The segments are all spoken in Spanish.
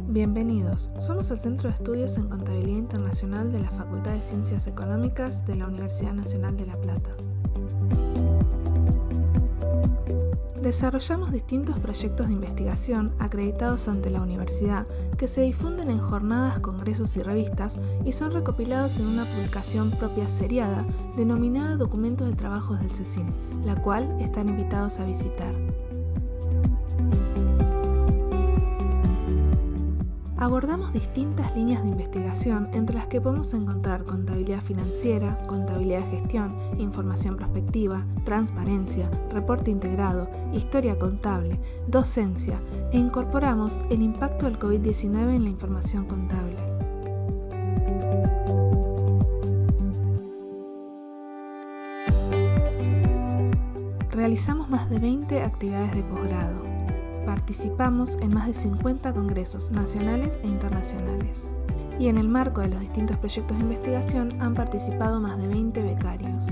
Bienvenidos, somos el Centro de Estudios en Contabilidad Internacional de la Facultad de Ciencias Económicas de la Universidad Nacional de La Plata. Desarrollamos distintos proyectos de investigación acreditados ante la universidad que se difunden en jornadas, congresos y revistas y son recopilados en una publicación propia seriada denominada Documentos de Trabajos del CECIN, la cual están invitados a visitar. Abordamos distintas líneas de investigación entre las que podemos encontrar contabilidad financiera, contabilidad de gestión, información prospectiva, transparencia, reporte integrado, historia contable, docencia e incorporamos el impacto del COVID-19 en la información contable. Realizamos más de 20 actividades de posgrado. Participamos en más de 50 congresos nacionales e internacionales. Y en el marco de los distintos proyectos de investigación han participado más de 20 becarios.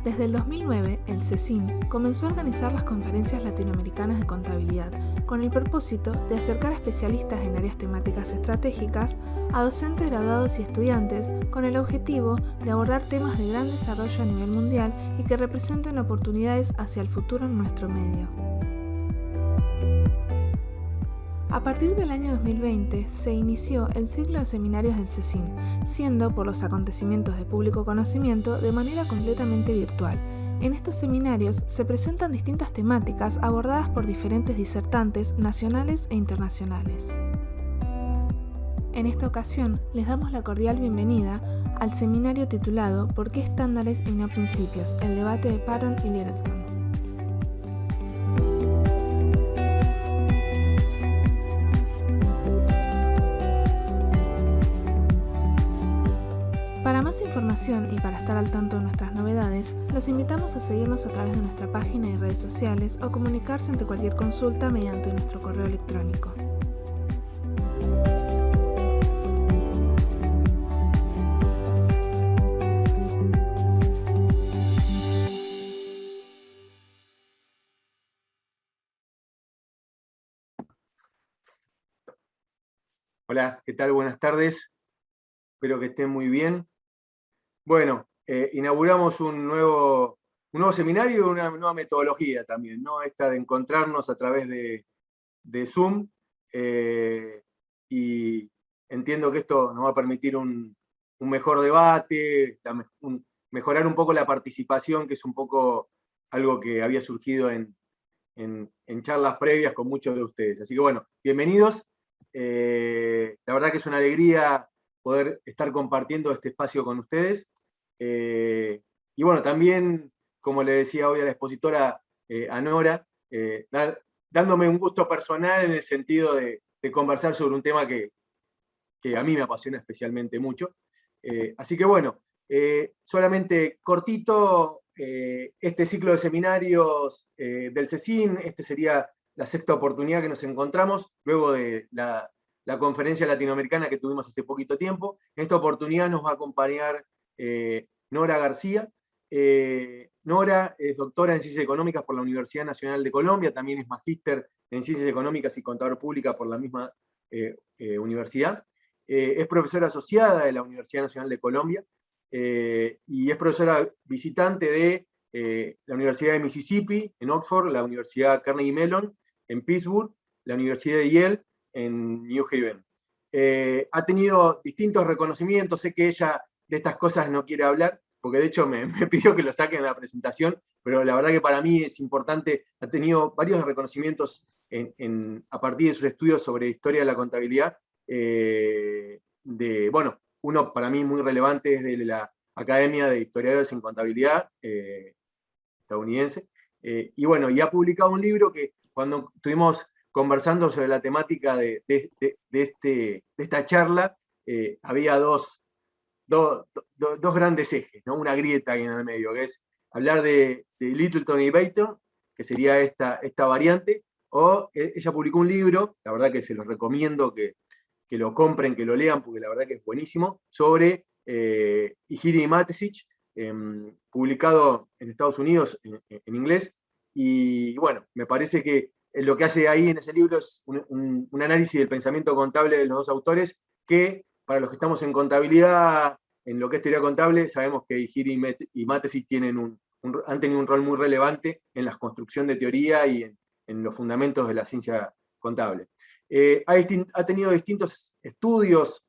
Desde el 2009, el CECIN comenzó a organizar las conferencias latinoamericanas de contabilidad con el propósito de acercar a especialistas en áreas temáticas estratégicas a docentes graduados y estudiantes con el objetivo de abordar temas de gran desarrollo a nivel mundial y que representen oportunidades hacia el futuro en nuestro medio. A partir del año 2020 se inició el ciclo de seminarios del CECIN, siendo por los acontecimientos de público conocimiento de manera completamente virtual. En estos seminarios se presentan distintas temáticas abordadas por diferentes disertantes nacionales e internacionales. En esta ocasión les damos la cordial bienvenida al seminario titulado ¿Por qué estándares y no principios? El debate de Paton y Littleton. Para más información y para estar al tanto de nuestras novedades, los invitamos a seguirnos a través de nuestra página y redes sociales o comunicarse ante cualquier consulta mediante nuestro correo electrónico. Hola, ¿qué tal? Buenas tardes. Espero que estén muy bien. Bueno, inauguramos un nuevo seminario y una nueva metodología también, ¿no? Esta de encontrarnos a través de Zoom. Y entiendo que esto nos va a permitir un mejor debate, mejorar un poco la participación, que es un poco algo que había surgido en charlas previas con muchos de ustedes. Así que bueno, bienvenidos. La verdad que es una alegría poder estar compartiendo este espacio con ustedes. Y bueno, también, como le decía hoy a la expositora, a Nora, dándome un gusto personal en el sentido de conversar sobre un tema que a mí me apasiona especialmente mucho. Así que bueno, solamente cortito, este ciclo de seminarios del CECIN, este sería la sexta oportunidad que nos encontramos, luego de la conferencia latinoamericana que tuvimos hace poquito tiempo. En esta oportunidad nos va a acompañar Nora García. Nora es doctora en Ciencias Económicas por la Universidad Nacional de Colombia, también es magíster en Ciencias Económicas y Contador Pública por la misma universidad. Es profesora asociada de la Universidad Nacional de Colombia y es profesora visitante de la Universidad de Mississippi en Oxford, la Universidad Carnegie Mellon en Pittsburgh, la Universidad de Yale en New Haven. Ha tenido distintos reconocimientos, sé que ella de estas cosas no quiere hablar, porque de hecho me pidió que lo saquen en la presentación, pero la verdad que para mí es importante, ha tenido varios reconocimientos a partir de sus estudios sobre historia de la contabilidad, bueno, uno para mí muy relevante es de la Academia de Historiadores en Contabilidad estadounidense, y bueno, y ha publicado un libro que cuando estuvimos conversando sobre la temática de esta charla, había dos grandes ejes, ¿no? Una grieta ahí en el medio, que es hablar de Littleton y Baton, que sería esta variante, o ella publicó un libro, la verdad que se los recomiendo, que que lo compren, que lo lean, porque la verdad que es buenísimo, sobre Ihiri Matesic, publicado en Estados Unidos en inglés. Y bueno, me parece que lo que hace ahí en ese libro es un análisis del pensamiento contable de los dos autores, que para los que estamos en contabilidad, en lo que es teoría contable, sabemos que Ihiri y Matesic han tenido un rol muy relevante en la construcción de teoría y en los fundamentos de la ciencia contable. Ha tenido distintos estudios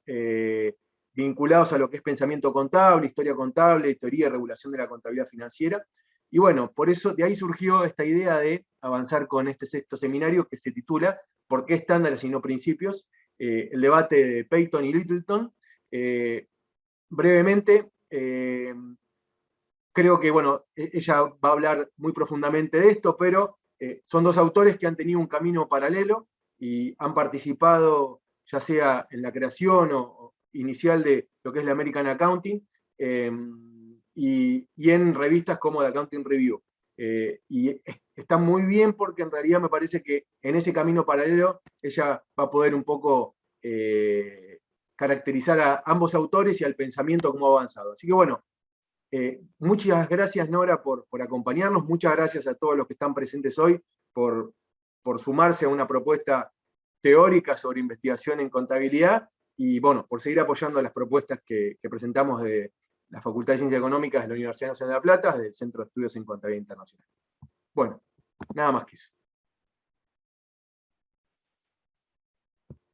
vinculados a lo que es pensamiento contable, historia contable, teoría y regulación de la contabilidad financiera. Y bueno, por eso de ahí surgió esta idea de avanzar con este sexto seminario que se titula ¿Por qué estándares y no principios? El debate de Peyton y Littleton. Brevemente, creo que, bueno, ella va a hablar muy profundamente de esto, pero son dos autores que han tenido un camino paralelo y han participado ya sea en la creación o inicial de lo que es la American Accounting y en revistas como The Accounting Review. Y está muy bien porque en realidad me parece que en ese camino paralelo ella va a poder un poco caracterizar a ambos autores y al pensamiento como ha avanzado. Así que bueno, muchas gracias, Nora, por acompañarnos. Muchas gracias a todos los que están presentes hoy por sumarse a una propuesta teórica sobre investigación en contabilidad y, bueno, por seguir apoyando las propuestas que presentamos de la Facultad de Ciencias Económicas de la Universidad Nacional de La Plata, del Centro de Estudios en Contabilidad Internacional. Bueno, nada más que eso.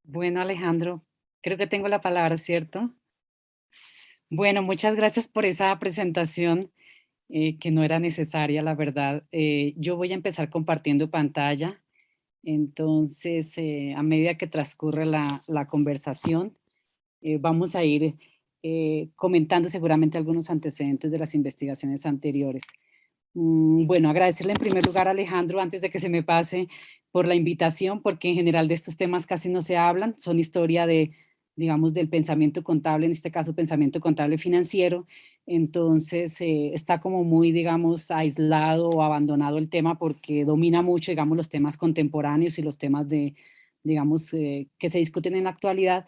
Bueno, Alejandro, creo que tengo la palabra, ¿cierto? Bueno, muchas gracias por esa presentación que no era necesaria, la verdad. Yo voy a empezar compartiendo pantalla, entonces a medida que transcurre la conversación, vamos a ir comentando seguramente algunos antecedentes de las investigaciones anteriores. Bueno, agradecerle en primer lugar a Alejandro, antes de que se me pase, por la invitación, porque en general de estos temas casi no se hablan, son historia de, digamos, del pensamiento contable, en este caso pensamiento contable financiero, entonces está como muy, digamos, aislado o abandonado el tema porque domina mucho, digamos, los temas contemporáneos y los temas de, digamos, que se discuten en la actualidad.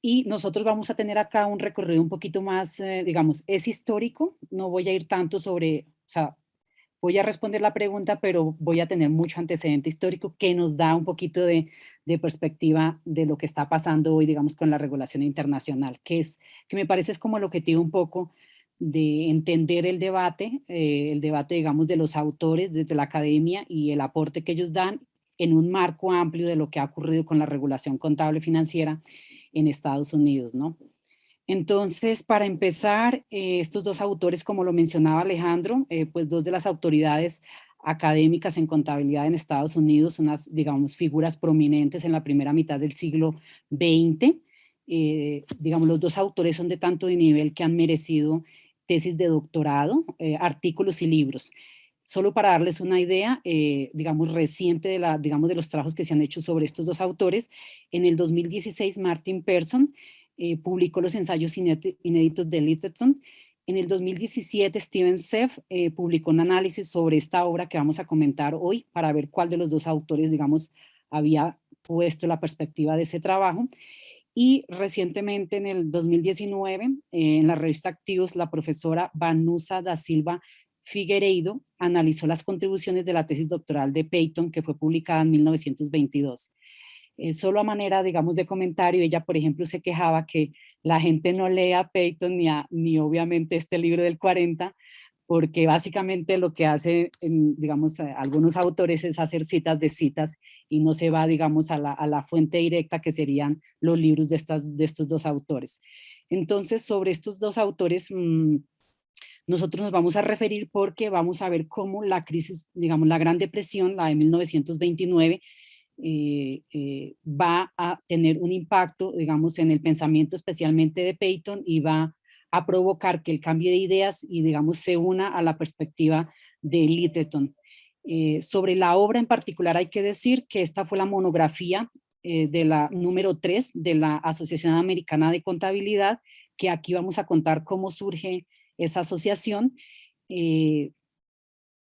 Y nosotros vamos a tener acá un recorrido un poquito más, digamos, es histórico, no voy a ir tanto sobre, o sea, voy a responder la pregunta, pero voy a tener mucho antecedente histórico que nos da un poquito de perspectiva de lo que está pasando hoy, digamos, con la regulación internacional, que me parece es como el objetivo un poco de entender el debate, digamos, de los autores desde la academia y el aporte que ellos dan en un marco amplio de lo que ha ocurrido con la regulación contable financiera en Estados Unidos, ¿no? Entonces, para empezar, estos dos autores, como lo mencionaba Alejandro, pues dos de las autoridades académicas en contabilidad en Estados Unidos, unas, digamos, figuras prominentes en la primera mitad del siglo XX. Digamos, los dos autores son de tanto de nivel que han merecido tesis de doctorado, artículos y libros. Solo para darles una idea, digamos, reciente digamos, de los trabajos que se han hecho sobre estos dos autores, en el 2016 Martin Persson publicó los ensayos inéditos de Littleton. En el 2017, Steven Seff publicó un análisis sobre esta obra que vamos a comentar hoy para ver cuál de los dos autores, digamos, había puesto la perspectiva de ese trabajo. Y recientemente, en el 2019, en la revista Activos, la profesora Vanusa da Silva Figueiredo analizó las contribuciones de la tesis doctoral de Peyton, que fue publicada en 1922. Solo a manera, digamos, de comentario, ella, por ejemplo, se quejaba que la gente no lee a Peyton ni obviamente este libro del 40, porque básicamente lo que hace, digamos, algunos autores es hacer citas de citas y no se va, digamos, a la fuente directa que serían los libros de estos dos autores. Entonces, sobre estos dos autores, nosotros nos vamos a referir porque vamos a ver cómo la crisis, digamos, la Gran Depresión, la de 1929, va a tener un impacto, digamos, en el pensamiento especialmente de Peyton y va a provocar que él cambie de ideas y, digamos, se una a la perspectiva de Littleton. Sobre la obra en particular hay que decir que esta fue la monografía de la número 3 de la Asociación Americana de Contabilidad, que aquí vamos a contar cómo surge esa asociación.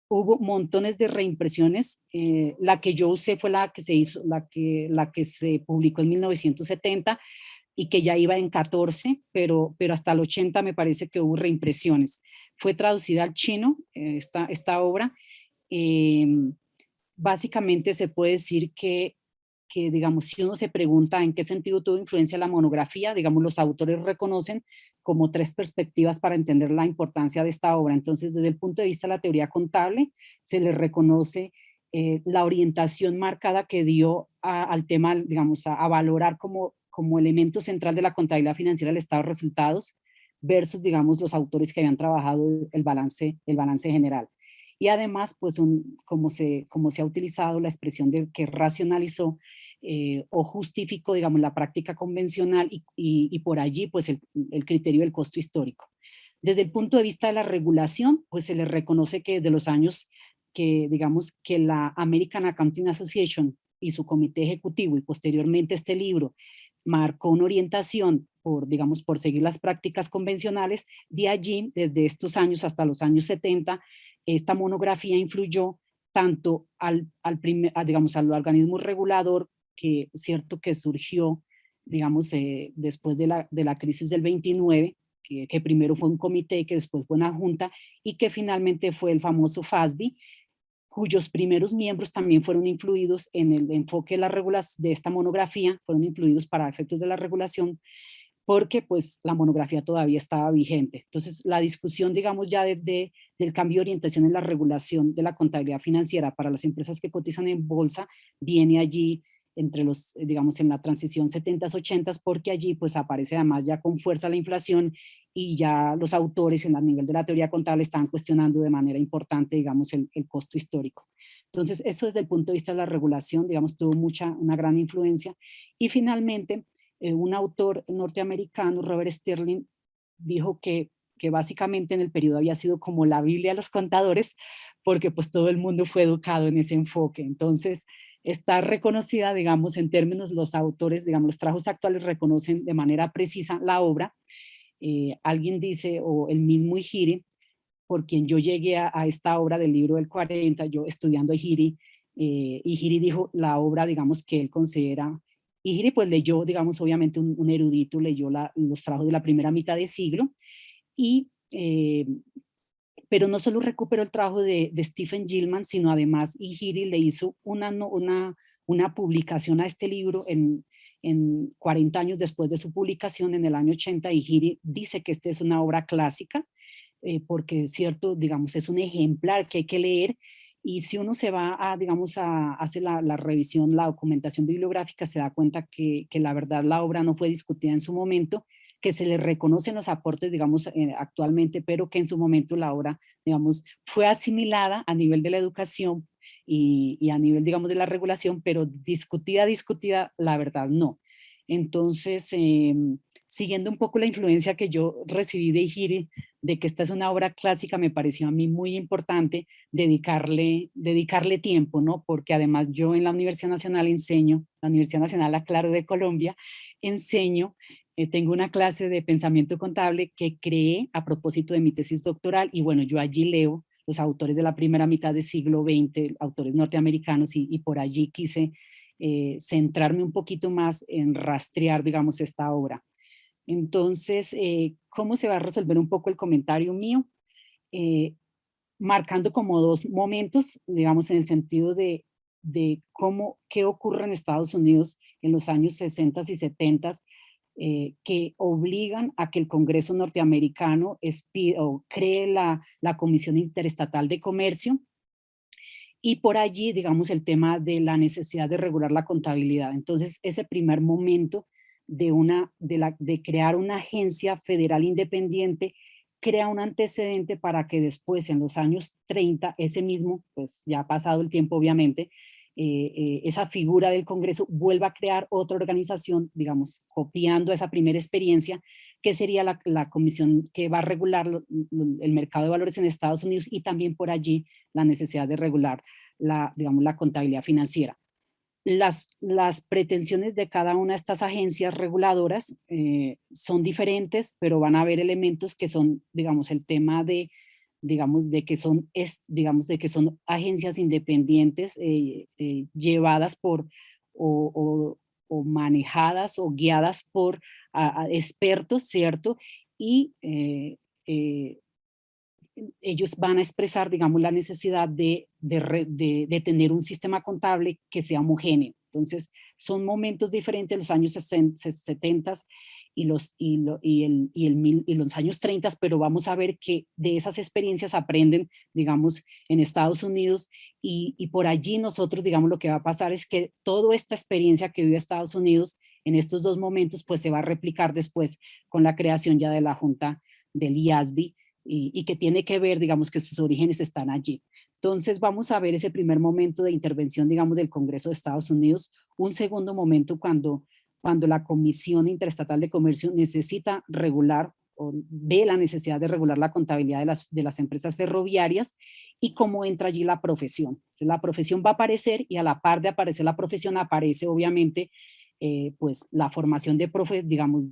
hubo montones de reimpresiones. La que yo usé fue la que se hizo, la que se publicó en 1970 y que ya iba en 14, pero hasta el 80 me parece que hubo reimpresiones. Fue traducida al chino esta obra. Eh, Básicamente se puede decir que, digamos, si uno se pregunta en qué sentido tuvo influencia la monografía, digamos, los autores reconocen como tres perspectivas para entender la importancia de esta obra. Entonces, desde el punto de vista de la teoría contable, se le reconoce la orientación marcada que dio al tema, digamos, a valorar como elemento central de la contabilidad financiera el estado de resultados versus, digamos, los autores que habían trabajado el balance general. Y además, pues, como se ha utilizado la expresión de que racionalizó o justificó, digamos, la práctica convencional y por allí, pues, el criterio del costo histórico. Desde el punto de vista de la regulación, pues se le reconoce que de los años que, digamos, que la American Accounting Association y su comité ejecutivo y posteriormente este libro marcó una orientación por, digamos, por seguir las prácticas convencionales, de allí, desde estos años hasta los años 70, esta monografía influyó tanto digamos, al organismo regulador, que cierto que surgió, digamos, después de la crisis del 29, que primero fue un comité, que después fue una junta, y que finalmente fue el famoso FASB, cuyos primeros miembros también fueron influidos en el enfoque de, de esta monografía, fueron influidos para efectos de la regulación, porque pues la monografía todavía estaba vigente. Entonces la discusión, digamos, ya del cambio de orientación en la regulación de la contabilidad financiera para las empresas que cotizan en bolsa viene allí entre los, digamos, en la transición 70s, 80s, porque allí pues aparece además ya con fuerza la inflación y ya los autores en el nivel de la teoría contable estaban cuestionando de manera importante, digamos, el costo histórico. Entonces, eso desde el punto de vista de la regulación, digamos, tuvo una gran influencia. Y finalmente, un autor norteamericano, Robert Sterling, dijo que básicamente en el periodo había sido como la Biblia de los contadores, porque pues todo el mundo fue educado en ese enfoque. Entonces, está reconocida, digamos, en términos, los autores, digamos, los trabajos actuales reconocen de manera precisa la obra. Alguien dice, o el mismo Ihiri, por quien yo llegué a esta obra del libro del 40, yo estudiando a Ihiri, Ihiri dijo la obra, digamos, que él considera, Ihiri pues leyó, digamos, obviamente un erudito, leyó los trabajos de la primera mitad de siglo, y, pero no solo recuperó el trabajo de Stephen Gilman, sino además Ihiri le hizo una publicación a este libro en 40 años después de su publicación, en el año 80, Ihiri dice que esta es una obra clásica, porque es cierto, digamos, es un ejemplar que hay que leer, y si uno se va a, digamos, a hacer la revisión, la documentación bibliográfica, se da cuenta que la verdad la obra no fue discutida en su momento, que se le reconocen los aportes, digamos, actualmente, pero que en su momento la obra, digamos, fue asimilada a nivel de la educación y a nivel, digamos, de la regulación, pero discutida, la verdad no. Entonces, siguiendo un poco la influencia que yo recibí de Ihiri, de que esta es una obra clásica, me pareció a mí muy importante dedicarle tiempo, ¿no? Porque además yo en la Universidad Nacional enseño, la Universidad Nacional Aclaro de Colombia, enseño, tengo una clase de pensamiento contable que creé a propósito de mi tesis doctoral, y bueno, yo allí leo los autores de la primera mitad del siglo XX, autores norteamericanos, y por allí quise centrarme un poquito más en rastrear, digamos, esta obra. Entonces, ¿cómo se va a resolver un poco el comentario mío? Marcando como dos momentos, digamos, en el sentido de qué ocurre en Estados Unidos en los años 60 y 70, que obligan a que el Congreso norteamericano cree la Comisión Interestatal de Comercio, y por allí, digamos, el tema de la necesidad de regular la contabilidad. Entonces, ese primer momento de crear una agencia federal independiente crea un antecedente para que después, en los años 30, ese mismo, pues ya ha pasado el tiempo obviamente, esa figura del Congreso vuelva a crear otra organización, digamos, copiando esa primera experiencia, que sería la comisión que va a regular el mercado de valores en Estados Unidos, y también por allí la necesidad de regular digamos, la contabilidad financiera. Las pretensiones de cada una de estas agencias reguladoras son diferentes, pero van a haber elementos que son, digamos, el tema de digamos, digamos, de que son agencias independientes llevadas por o manejadas o guiadas por expertos, ¿cierto? Y ellos van a expresar, digamos, la necesidad de tener un sistema contable que sea homogéneo. Entonces, son momentos diferentes, los años 70 y los años 30, pero vamos a ver que de esas experiencias aprenden, digamos, en Estados Unidos y por allí nosotros, digamos, lo que va a pasar es que toda esta experiencia que vive Estados Unidos en estos dos momentos, pues se va a replicar después con la creación ya de la Junta del IASB y que tiene que ver, digamos, que sus orígenes están allí. Entonces vamos a ver ese primer momento de intervención, digamos, del Congreso de Estados Unidos, un segundo momento cuando la Comisión Interestatal de Comercio necesita regular o ve la necesidad de regular la contabilidad de las empresas ferroviarias y cómo entra allí la profesión. Entonces, la profesión va a aparecer y a la par de aparecer la profesión aparece obviamente pues la formación de digamos,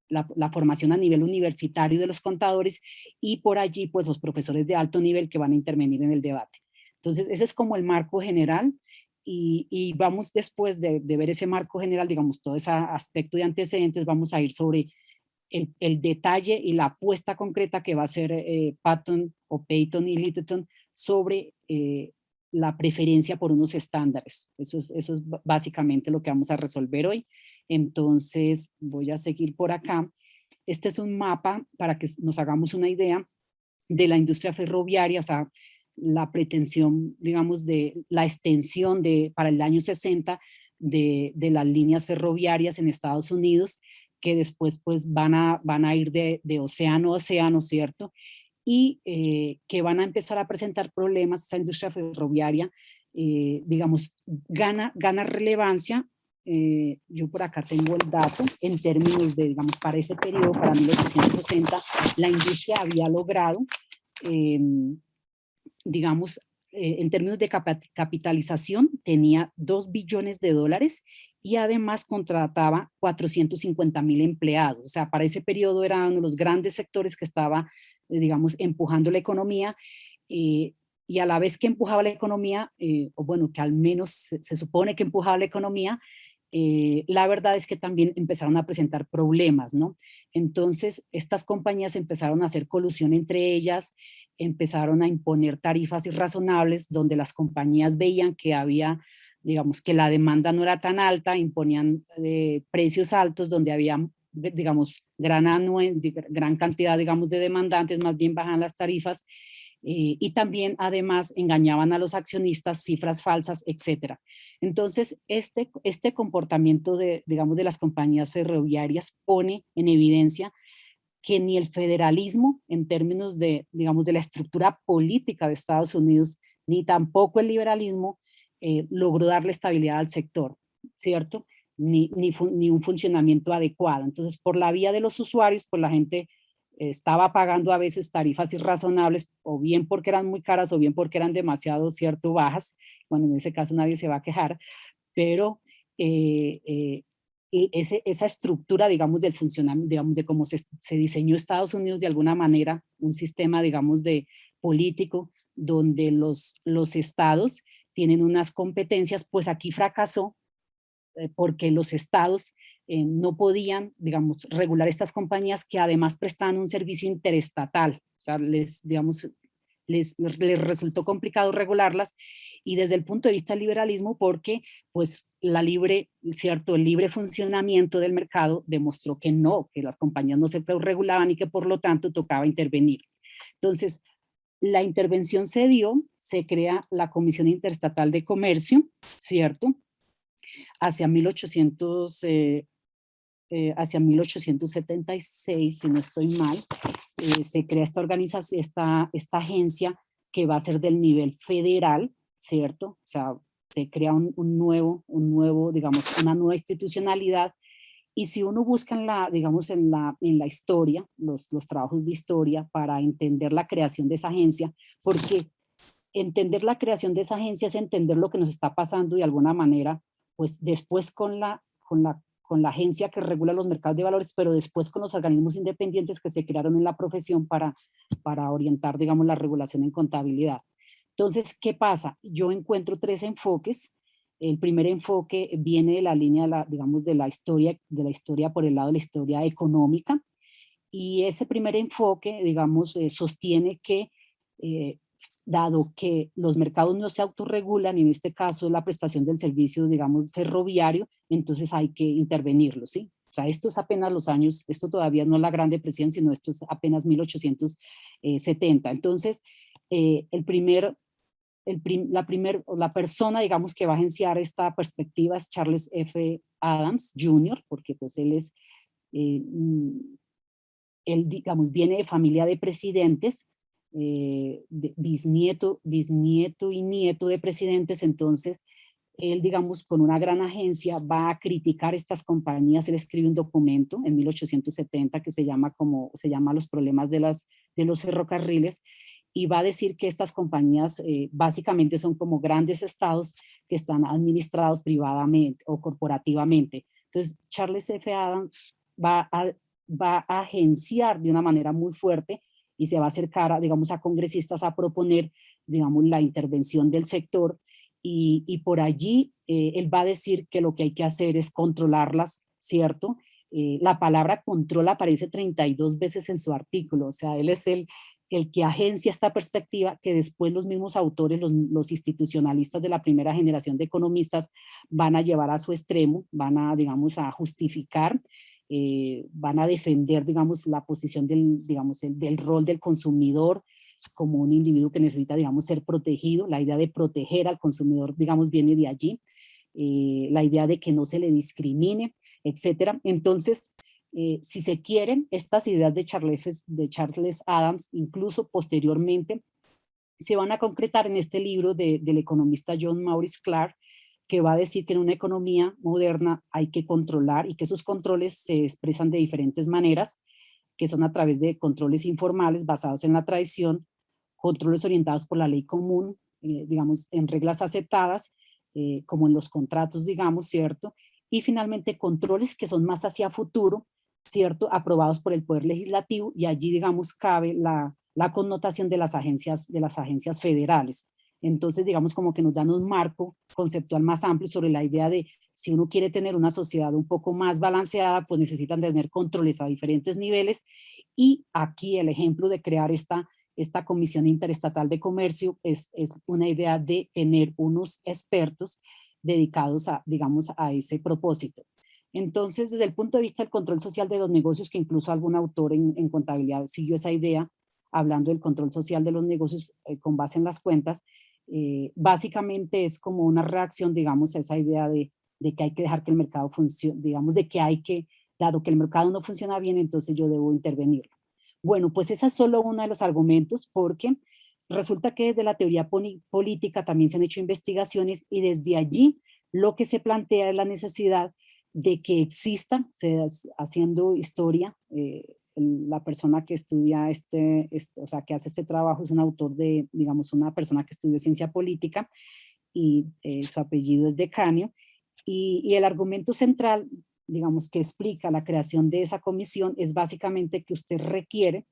la formación a nivel universitario de los contadores y por allí pues los profesores de alto nivel que van a intervenir en el debate. Entonces ese es como el marco general y vamos después de ver ese marco general, digamos todo ese aspecto de antecedentes, vamos a ir sobre el detalle y la apuesta concreta que va a hacer Patton o Payton y Littleton sobre la preferencia por unos estándares. Eso es básicamente lo que vamos a resolver hoy. Entonces voy a seguir por acá. Este es un mapa para que nos hagamos una idea de la industria ferroviaria, o sea, la pretensión, digamos, de la extensión para el año 60 de las líneas ferroviarias en Estados Unidos, que después pues van a ir de océano a océano, ¿cierto? Y que van a empezar a presentar problemas, esa industria ferroviaria, digamos, gana relevancia. Yo por acá tengo el dato, en términos de, digamos, para ese periodo, para 1860, la industria había logrado, digamos, en términos de capitalización, tenía 2 billones de dólares y además contrataba 450,000 empleados. O sea, para ese periodo era uno de los grandes sectores que estaba, digamos, empujando la economía y a la vez que empujaba la economía, o bueno, que al menos se supone que empujaba la economía, la verdad es que también empezaron a presentar problemas, ¿no? Entonces, estas compañías empezaron a hacer colusión entre ellas, empezaron a imponer tarifas irrazonables donde las compañías veían que había, digamos, que la demanda no era tan alta, imponían precios altos donde había, digamos, gran cantidad, digamos, de demandantes, más bien bajan las tarifas y también además engañaban a los accionistas, cifras falsas, etcétera. Entonces, este comportamiento digamos, de las compañías ferroviarias pone en evidencia que ni el federalismo en términos de, digamos, de la estructura política de Estados Unidos, ni tampoco el liberalismo logró darle estabilidad al sector, ¿cierto? Ni un funcionamiento adecuado. Entonces, por la vía de los usuarios, pues la gente estaba pagando a veces tarifas irrazonables, o bien porque eran muy caras, o bien porque eran demasiado, cierto, bajas. Bueno, en ese caso nadie se va a quejar, pero y esa estructura, digamos, del funcionamiento, digamos, de cómo se diseñó Estados Unidos de alguna manera, un sistema, digamos, de político, donde los estados tienen unas competencias, pues aquí fracasó porque los estados no podían, digamos, regular estas compañías que además prestaban un servicio interestatal. O sea, digamos, les resultó complicado regularlas y desde el punto de vista del liberalismo porque pues el libre funcionamiento del mercado demostró que no, que las compañías no se regulaban y que por lo tanto tocaba intervenir. Entonces, la intervención se dio, se crea la Comisión Interestatal de Comercio, ¿cierto? Hacia 1876, si no estoy mal, se crea esta organización, esta agencia que va a ser del nivel federal, ¿cierto? O sea, se crea un nuevo, digamos, una nueva institucionalidad. Y si uno busca digamos, en la historia, los trabajos de historia para entender la creación de esa agencia, porque entender la creación de esa agencia es entender lo que nos está pasando de alguna manera, pues después con la con la agencia que regula los mercados de valores, pero después con los organismos independientes que se crearon en la profesión para orientar, digamos, la regulación en contabilidad. Entonces, ¿qué pasa? Yo encuentro tres enfoques. El primer enfoque viene de la línea, digamos, de la historia por el lado de la historia económica, y ese primer enfoque, digamos, sostiene que dado que los mercados no se autorregulan, y en este caso la prestación del servicio, digamos, ferroviario, entonces hay que intervenirlo, ¿sí? O sea, esto es apenas los años, esto todavía no es la Gran Depresión, sino esto es apenas 1870. Entonces, la persona, digamos, que va a agenciar esta perspectiva es Charles F. Adams Jr., porque pues él es, él, digamos, viene de familia de presidentes, bisnieto y nieto de presidentes. Entonces él, digamos, con una gran agencia va a criticar estas compañías. Él escribe un documento en 1870 que se llama Los problemas de los ferrocarriles, y va a decir que estas compañías básicamente son como grandes estados que están administrados privadamente o corporativamente. Entonces Charles F. Adams va a agenciar de una manera muy fuerte y se va a acercar, digamos, a congresistas a proponer, digamos, la intervención del sector, y por allí él va a decir que lo que hay que hacer es controlarlas, ¿cierto? La palabra control aparece 32 veces en su artículo. O sea, él es el que agencia esta perspectiva que después los mismos autores, los institucionalistas de la primera generación de economistas, van a llevar a su extremo, van a, digamos, a justificar, van a defender, digamos, la posición del rol del consumidor como un individuo que necesita, digamos, ser protegido. La idea de proteger al consumidor, digamos, viene de allí. La idea de que no se le discrimine, etcétera. Entonces, si se quieren, estas ideas de Charles Adams, incluso posteriormente, se van a concretar en este libro del economista John Maurice Clark, que va a decir que en una economía moderna hay que controlar, y que esos controles se expresan de diferentes maneras, que son a través de controles informales basados en la tradición, controles orientados por la ley común, digamos, en reglas aceptadas, como en los contratos, digamos, ¿cierto? Y finalmente controles que son más hacia futuro, ¿cierto? Aprobados por el Poder Legislativo, y allí, digamos, cabe la connotación de las agencias federales. Entonces, digamos, como que nos dan un marco conceptual más amplio sobre la idea de si uno quiere tener una sociedad un poco más balanceada, pues necesitan tener controles a diferentes niveles, y aquí el ejemplo de crear esta Comisión Interestatal de Comercio es una idea de tener unos expertos dedicados a, digamos, a ese propósito. Entonces, desde el punto de vista del control social de los negocios, que incluso algún autor en contabilidad siguió esa idea, hablando del control social de los negocios con base en las cuentas, básicamente es como una reacción, digamos, a esa idea de que hay que dejar que el mercado funcione, digamos, de que hay que, dado que el mercado no funciona bien, entonces yo debo intervenir. Bueno, pues esa es solo uno de los argumentos, porque resulta que desde la teoría política también se han hecho investigaciones, y desde allí lo que se plantea es la necesidad de que exista, haciendo historia, la persona que estudia o sea, que hace este trabajo es un autor de, digamos, una persona que estudió ciencia política, y su apellido es Decanio, y el argumento central, digamos, que explica la creación de esa comisión es básicamente que usted requiere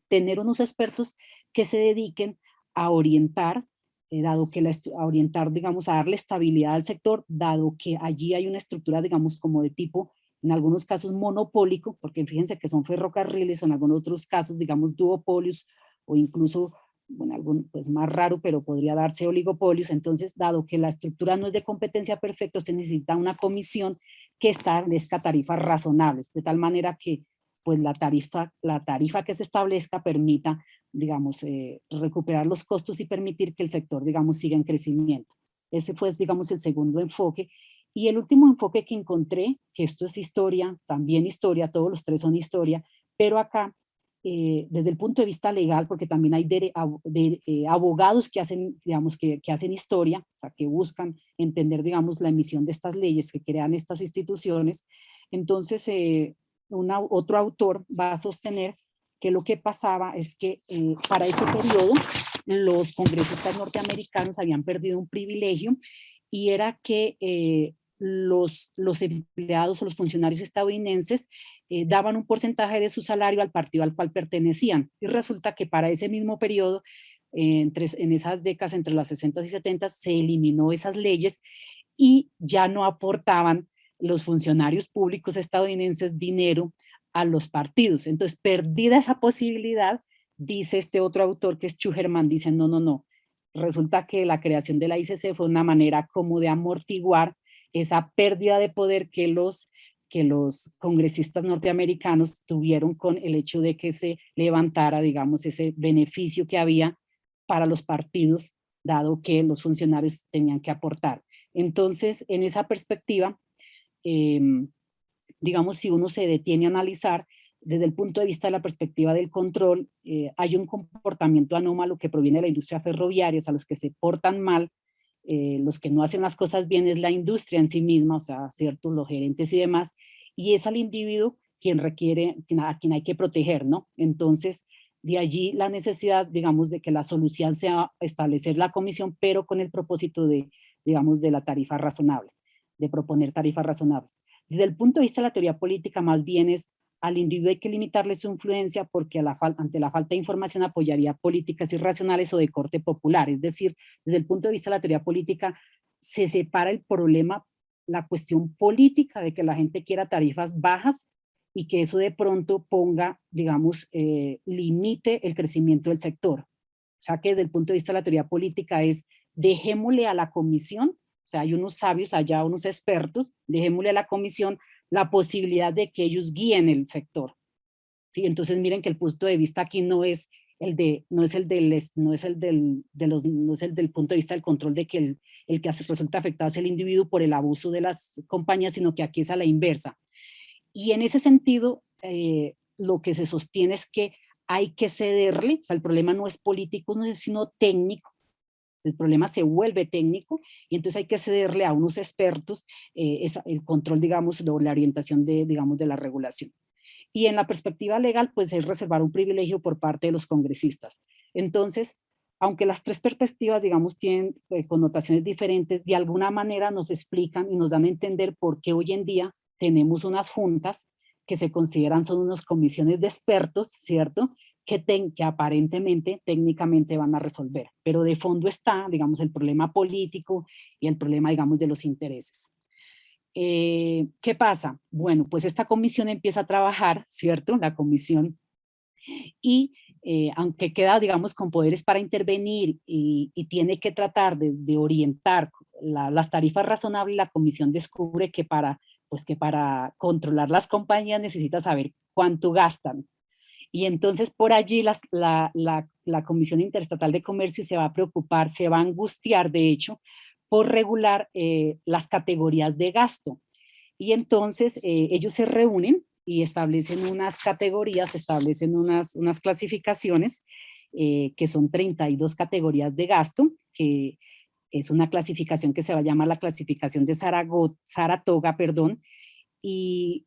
tener unos expertos que se dediquen a orientar, digamos, a darle estabilidad al sector, dado que allí hay una estructura, digamos, como de tipo, en algunos casos monopólico, porque fíjense que son ferrocarriles, o en algunos otros casos, digamos, duopolios, o incluso, bueno, pues más raro, pero podría darse oligopolios. Entonces, dado que la estructura no es de competencia perfecta, usted necesita una comisión que establezca tarifas razonables, de tal manera que pues la tarifa que se establezca permita, digamos, recuperar los costos y permitir que el sector, digamos, siga en crecimiento. Ese fue, digamos, el segundo enfoque. Y el último enfoque que encontré, que esto es historia, también historia, todos los tres son historia, pero acá, desde el punto de vista legal, porque también hay abogados que hacen, digamos, que hacen historia, o sea, que buscan entender, digamos, la emisión de estas leyes que crean estas instituciones. Entonces, otro autor va a sostener que lo que pasaba es que para ese periodo los congresistas norteamericanos habían perdido un privilegio, y era que los empleados o los funcionarios estadounidenses daban un porcentaje de su salario al partido al cual pertenecían. Y resulta que para ese mismo periodo, en esas décadas entre las 60 y 70, se eliminó esas leyes y ya no aportaban los funcionarios públicos estadounidenses dinero a los partidos. Entonces, perdida esa posibilidad, dice este otro autor que es Schugerman, dice, no, no, no. Resulta que la creación de la ICC fue una manera como de amortiguar esa pérdida de poder que los congresistas norteamericanos tuvieron con el hecho de que se levantara, digamos, ese beneficio que había para los partidos, dado que los funcionarios tenían que aportar. Entonces, en esa perspectiva, digamos, si uno se detiene a analizar, desde el punto de vista de la perspectiva del control, hay un comportamiento anómalo que proviene de la industria ferroviaria, o sea, los que se portan mal, los que no hacen las cosas bien es la industria en sí misma, o sea, ¿cierto? Los gerentes y demás, y es al individuo quien requiere, a quien hay que proteger, ¿no? Entonces, de allí la necesidad, digamos, de que la solución sea establecer la comisión, pero con el propósito de, digamos, de la tarifa razonable, de proponer tarifas razonables. Desde el punto de vista de la teoría política, más bien es al individuo hay que limitarle su influencia porque ante la falta de información apoyaría políticas irracionales o de corte popular. Es decir, desde el punto de vista de la teoría política, se separa el problema, la cuestión política de que la gente quiera tarifas bajas y que eso de pronto ponga, digamos, limite el crecimiento del sector. O sea que desde el punto de vista de la teoría política es dejémosle a la comisión, o sea, hay unos sabios allá, unos expertos, dejémosle a la comisión la posibilidad de que ellos guíen el sector. ¿Sí? Entonces miren que el punto de vista aquí no es el del punto de vista del control de que el que resulta afectado es el individuo por el abuso de las compañías, sino que aquí es a la inversa. Y en ese sentido, lo que se sostiene es que hay que cederle, o sea, el problema no es político, sino técnico. El problema se vuelve técnico y entonces hay que cederle a unos expertos el control, digamos, la orientación digamos, de la regulación. Y en la perspectiva legal, pues es reservar un privilegio por parte de los congresistas. Entonces, aunque las tres perspectivas, digamos, tienen connotaciones diferentes, de alguna manera nos explican y nos dan a entender por qué hoy en día tenemos unas juntas que se consideran son unas comisiones de expertos, ¿cierto?, que aparentemente, técnicamente van a resolver. Pero de fondo está, digamos, el problema político y el problema, digamos, de los intereses. ¿Qué pasa? Bueno, pues esta comisión empieza a trabajar, ¿cierto? La comisión, y aunque queda, digamos, con poderes para intervenir y tiene que tratar de orientar las tarifas razonables, la comisión descubre que para controlar las compañías necesita saber cuánto gastan. Y entonces por allí la Comisión Interestatal de Comercio se va a preocupar, se va a angustiar, de hecho, por regular las categorías de gasto. Y entonces ellos se reúnen y establecen unas categorías, establecen unas clasificaciones, que son 32 categorías de gasto, que es una clasificación que se va a llamar la clasificación de Saratoga, perdón, y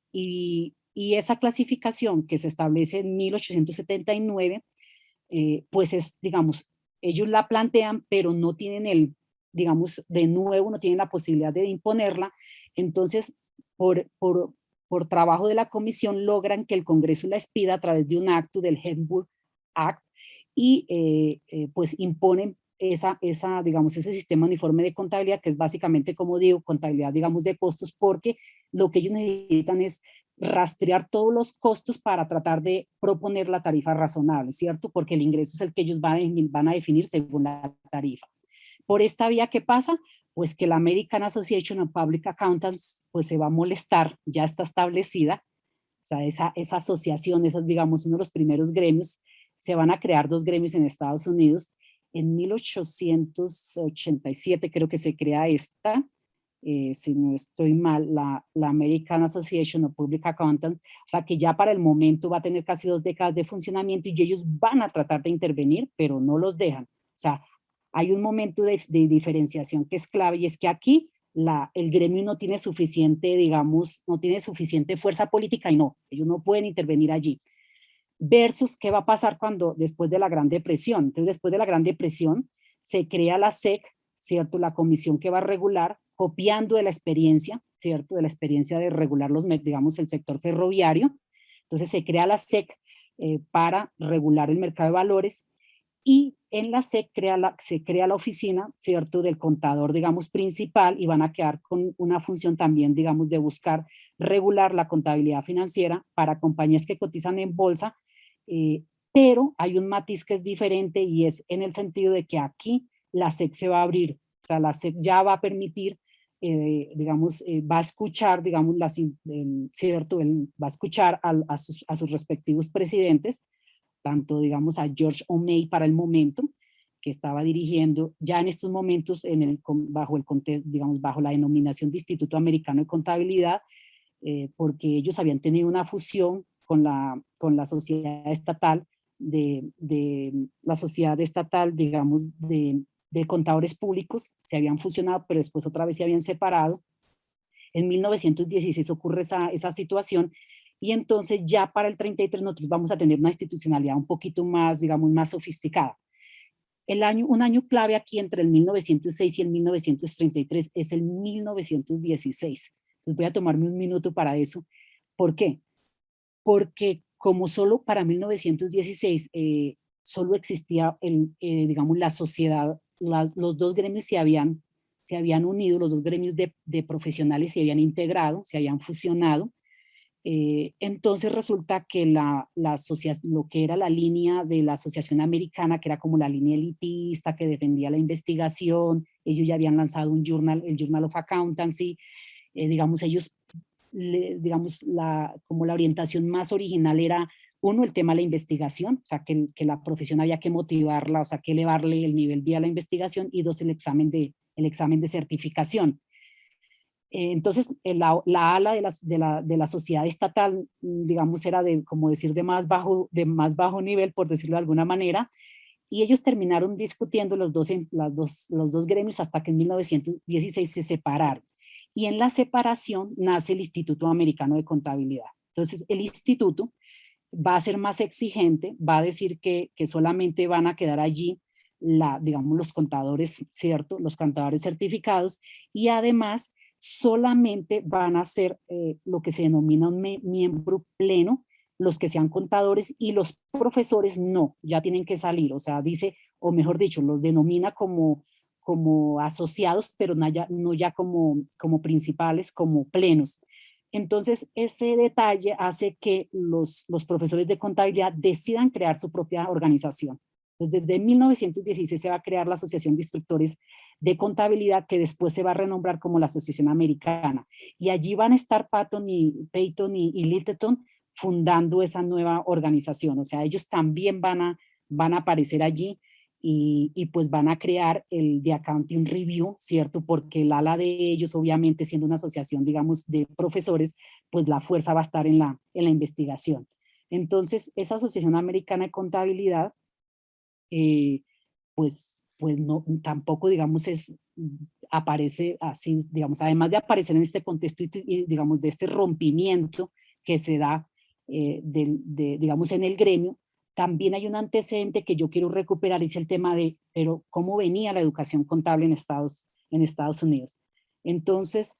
esa clasificación que se establece en 1879, pues es, digamos, ellos la plantean, pero no tienen digamos, de nuevo, no tienen la posibilidad de imponerla. Entonces, por trabajo de la comisión, logran que el Congreso la expida a través de un acto del Hepburn Act y pues imponen digamos, ese sistema uniforme de contabilidad, que es básicamente, como digo, contabilidad, digamos, de costos, porque lo que ellos necesitan es rastrear todos los costos para tratar de proponer la tarifa razonable, ¿cierto? Porque el ingreso es el que ellos van a definir según la tarifa. Por esta vía, ¿qué pasa? Pues que la American Association of Public Accountants pues se va a molestar, ya está establecida, o sea, esa asociación, esos, digamos, uno de los primeros gremios, se van a crear dos gremios en Estados Unidos. En 1887 creo que se crea esta, si no estoy mal, la American Association of Public Accountants, o sea que ya para el momento va a tener casi 2 décadas de funcionamiento y ellos van a tratar de intervenir, pero no los dejan. O sea, hay un momento de diferenciación que es clave y es que aquí el gremio no tiene suficiente, digamos, no tiene suficiente fuerza política y no, ellos no pueden intervenir allí. Versus qué va a pasar después de la Gran Depresión. Entonces, después de la Gran Depresión, se crea la SEC, ¿cierto? La comisión que va a regular copiando de la experiencia, ¿cierto? De la experiencia de regular digamos, el sector ferroviario. Entonces se crea la SEC para regular el mercado de valores, y en la SEC se crea la oficina, ¿cierto?, del contador, digamos, principal, y van a quedar con una función también, digamos, de buscar regular la contabilidad financiera para compañías que cotizan en bolsa, pero hay un matiz que es diferente, y es en el sentido de que aquí la SEC se va a abrir, o sea, la SEC ya va a permitir, digamos, va a escuchar, digamos, ¿cierto? Va a escuchar a sus respectivos presidentes, tanto, digamos, a George O'Mey para el momento, que estaba dirigiendo ya en estos momentos bajo la denominación de Instituto Americano de Contabilidad, porque ellos habían tenido una fusión con la sociedad estatal la sociedad estatal, digamos, de contadores públicos. Se habían fusionado, pero después otra vez se habían separado. En 1916 ocurre esa situación, y entonces ya para el 33 nosotros vamos a tener una institucionalidad un poquito más, digamos, más sofisticada. Un año clave aquí entre el 1906 y el 1933 es el 1916. Entonces voy a tomarme un minuto para eso. ¿Por qué? Porque como solo para 1916 solo existía, digamos, la sociedad, los dos gremios se habían unido, los dos gremios de profesionales se habían integrado, se habían fusionado. Entonces resulta que lo que era la línea de la Asociación Americana, que era como la línea elitista que defendía la investigación, ellos ya habían lanzado el Journal of Accountancy, digamos, ellos, digamos, como la orientación más original era, uno, el tema de la investigación, o sea, que la profesión había que motivarla, o sea, que elevarle el nivel vía la investigación, y dos, el examen de certificación. Entonces, la ala de la sociedad estatal, digamos, era como decir, de más bajo nivel, por decirlo de alguna manera, y ellos terminaron discutiendo los dos gremios hasta que en 1916 se separaron. Y en la separación nace el Instituto Americano de Contabilidad. Entonces, el instituto va a ser más exigente, va a decir que solamente van a quedar allí digamos, los contadores, ¿cierto? Los contadores certificados, y además solamente van a ser lo que se denomina un miembro pleno, los que sean contadores, y los profesores no, ya tienen que salir, o sea, dice, o mejor dicho, los denomina como asociados, pero no ya como principales, como plenos. Entonces, ese detalle hace que los profesores de contabilidad decidan crear su propia organización. Entonces, desde 1916 se va a crear la Asociación de Instructores de Contabilidad, que después se va a renombrar como la Asociación Americana. Y allí van a estar Peyton y Littleton fundando esa nueva organización. O sea, ellos también van a aparecer allí, y pues van a crear el The Accounting Review, ¿cierto? Porque el ala de ellos, obviamente, siendo una asociación, digamos, de profesores, pues la fuerza va a estar en la investigación. Entonces, esa Asociación Americana de Contabilidad, pues no, tampoco, digamos, aparece así, digamos, además de aparecer en este contexto y digamos, de este rompimiento que se da, digamos, en el gremio, también hay un antecedente que yo quiero recuperar, es el tema pero cómo venía la educación contable en Estados Unidos. Entonces,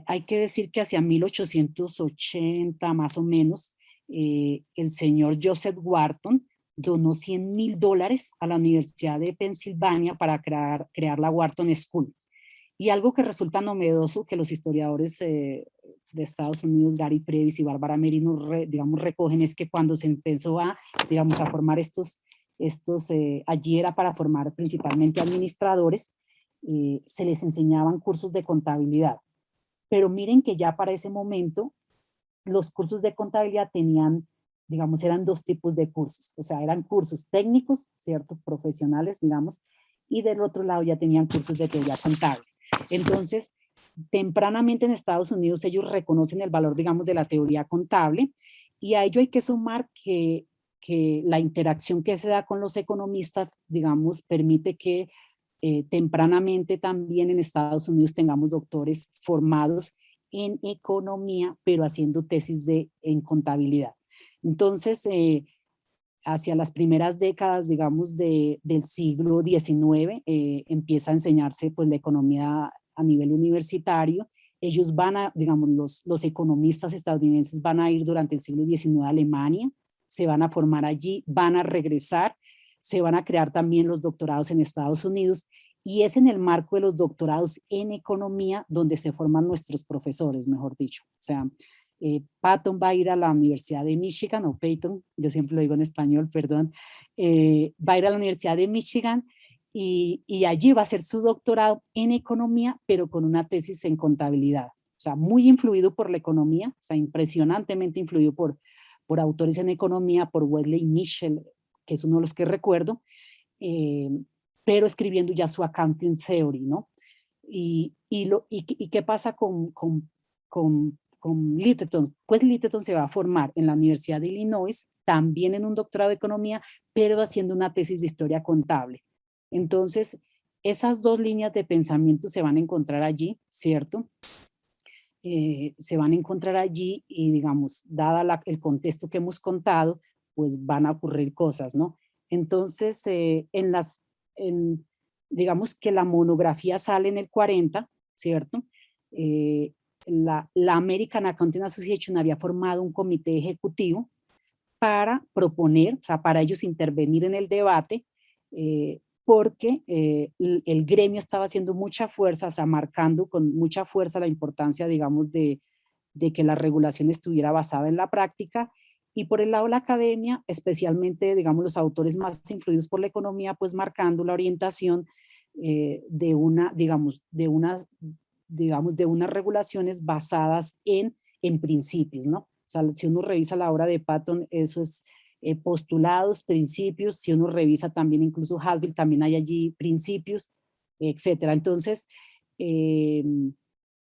hay que decir que hacia 1880 más o menos, el señor Joseph Wharton donó $100,000 a la Universidad de Pensilvania para crear la Wharton School. Y algo que resulta novedoso, que los historiadores de Estados Unidos, Gary Previs y Bárbara Merino, digamos, recogen, es que cuando se empezó digamos, a formar allí era para formar principalmente administradores, se les enseñaban cursos de contabilidad. Pero miren que ya para ese momento los cursos de contabilidad tenían, digamos, eran dos tipos de cursos. O sea, eran cursos técnicos, ¿cierto? Profesionales, digamos, y del otro lado ya tenían cursos de teoría contable. Entonces, tempranamente en Estados Unidos ellos reconocen el valor, digamos, de la teoría contable, y a ello hay que sumar que la interacción que se da con los economistas, digamos, permite que tempranamente también en Estados Unidos tengamos doctores formados en economía, pero haciendo tesis en contabilidad. Entonces, hacia las primeras décadas, digamos, del siglo XIX, empieza a enseñarse pues la economía a nivel universitario. Ellos van a, digamos, los economistas estadounidenses van a ir durante el siglo XIX a Alemania, se van a formar allí, van a regresar, se van a crear también los doctorados en Estados Unidos, y es en el marco de los doctorados en economía donde se forman nuestros profesores, mejor dicho. O sea, Patton va a ir a la Universidad de Michigan, o Peyton, yo siempre lo digo en español, perdón, va a ir a la Universidad de Michigan y allí va a hacer su doctorado en economía, pero con una tesis en contabilidad. O sea, muy influido por la economía, o sea, impresionantemente influido por autores en economía, por Wesley Mitchell, que es uno de los que recuerdo, pero escribiendo ya su accounting theory, ¿no? ¿Y qué pasa con Littleton? Pues Littleton se va a formar en la Universidad de Illinois, también en un doctorado de economía, pero haciendo una tesis de historia contable. Entonces, esas dos líneas de pensamiento se van a encontrar allí, ¿cierto? Se van a encontrar allí y, digamos, dada el contexto que hemos contado, pues van a ocurrir cosas, ¿no? Entonces, digamos que la monografía sale en el 40, ¿cierto? La American Accounting Association había formado un comité ejecutivo para proponer, o sea, para ellos intervenir en el debate, porque el gremio estaba haciendo mucha fuerza, o sea, marcando con mucha fuerza la importancia, digamos, de que la regulación estuviera basada en la práctica, y por el lado de la academia, especialmente, digamos, los autores más influidos por la economía, pues marcando la orientación de unas regulaciones basadas en principios, ¿no? O sea, si uno revisa la obra de Patton, eso es postulados, principios. Si uno revisa también incluso Hadfield, también hay allí principios, etcétera. Entonces,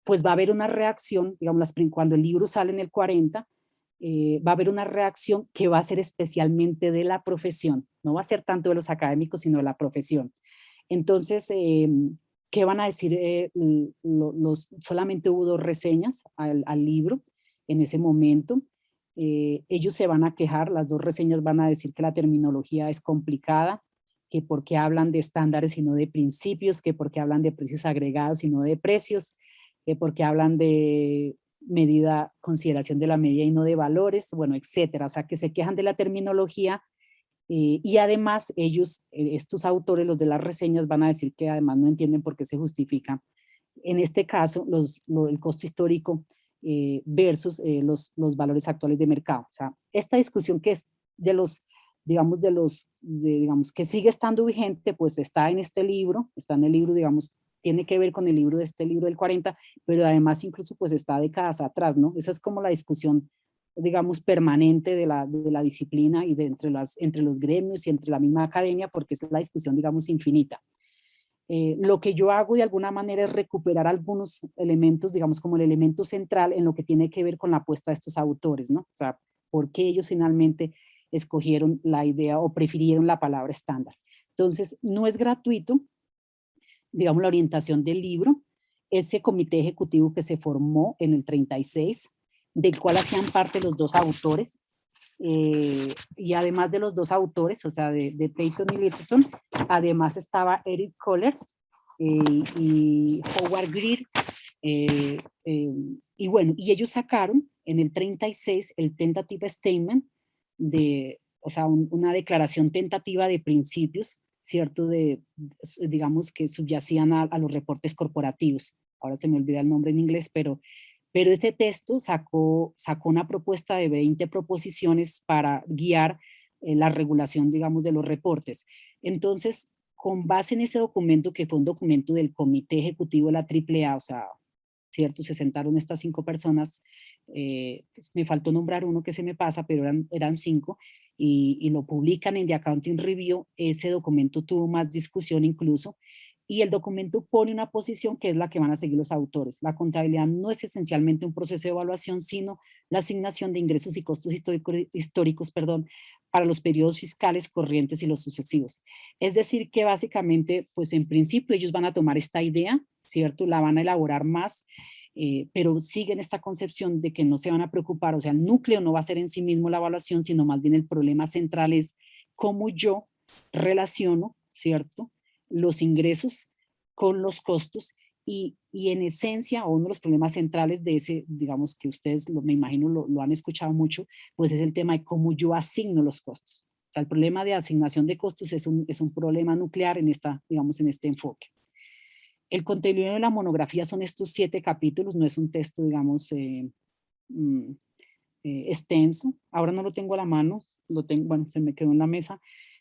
pues va a haber una reacción, digamos, cuando el libro sale en el 40, va a haber una reacción que va a ser especialmente de la profesión, no va a ser tanto de los académicos, sino de la profesión. Entonces, ¿qué van a decir? Solamente hubo 2 reseñas al libro en ese momento. Ellos se van a quejar, las 2 reseñas van a decir que la terminología es complicada, que porque hablan de estándares y no de principios, que porque hablan de precios agregados y no de precios, que porque hablan de consideración de la medida y no de valores, bueno, etcétera. O sea, que se quejan de la terminología. Y además ellos, estos autores, los de las reseñas, van a decir que además no entienden por qué se justifica, en este caso, el costo histórico versus los valores actuales de mercado. O sea, esta discusión que es digamos, que sigue estando vigente, pues está en este libro, está en el libro, digamos, tiene que ver con el libro de este libro del 40, pero además incluso pues está décadas atrás, ¿no? Esa es como la discusión, digamos, permanente de la disciplina y entre los gremios y entre la misma academia, porque es la discusión, digamos, infinita. Lo que yo hago de alguna manera es recuperar algunos elementos, digamos, como el elemento central en lo que tiene que ver con la apuesta de estos autores, ¿no? O sea, por qué ellos finalmente escogieron la idea o prefirieron la palabra estándar. Entonces, no es gratuito, digamos, la orientación del libro. Ese comité ejecutivo que se formó en el 36, del cual hacían parte los 2 autores, y además de los 2 autores, o sea, de Peyton y Littleton, además estaba Eric Kohler y Howard Greer, y bueno, y ellos sacaron en el 36 el tentative statement o sea, una declaración tentativa de principios, ¿cierto? Digamos que subyacían a los reportes corporativos. Ahora se me olvida el nombre en inglés, pero este texto sacó una propuesta de 20 proposiciones para guiar la regulación, digamos, de los reportes. Entonces, con base en ese documento, que fue un documento del Comité Ejecutivo de la AAA, o sea, ¿cierto? Se sentaron estas 5 personas, me faltó nombrar uno que se me pasa, pero eran 5, y lo publican en The Accounting Review. Ese documento tuvo más discusión incluso, y el documento pone una posición que es la que van a seguir los autores. La contabilidad no es esencialmente un proceso de evaluación, sino la asignación de ingresos y costos históricos, para los periodos fiscales corrientes y los sucesivos. Es decir, que básicamente, pues en principio ellos van a tomar esta idea, ¿cierto? La van a elaborar más, pero siguen esta concepción de que no se van a preocupar, o sea, el núcleo no va a ser en sí mismo la evaluación, sino más bien el problema central es cómo yo relaciono, ¿cierto?, los ingresos con los costos, y y en esencia, uno de los problemas centrales de ese, digamos que ustedes me imagino lo han escuchado mucho, pues es el tema de cómo yo asigno los costos. O sea, el problema de asignación de costos es un problema nuclear en digamos, en este enfoque. El contenido de la monografía son estos 7 capítulos, no es un texto, digamos, mm, extenso. Ahora no lo tengo a la mano, bueno, se me quedó en la mesa,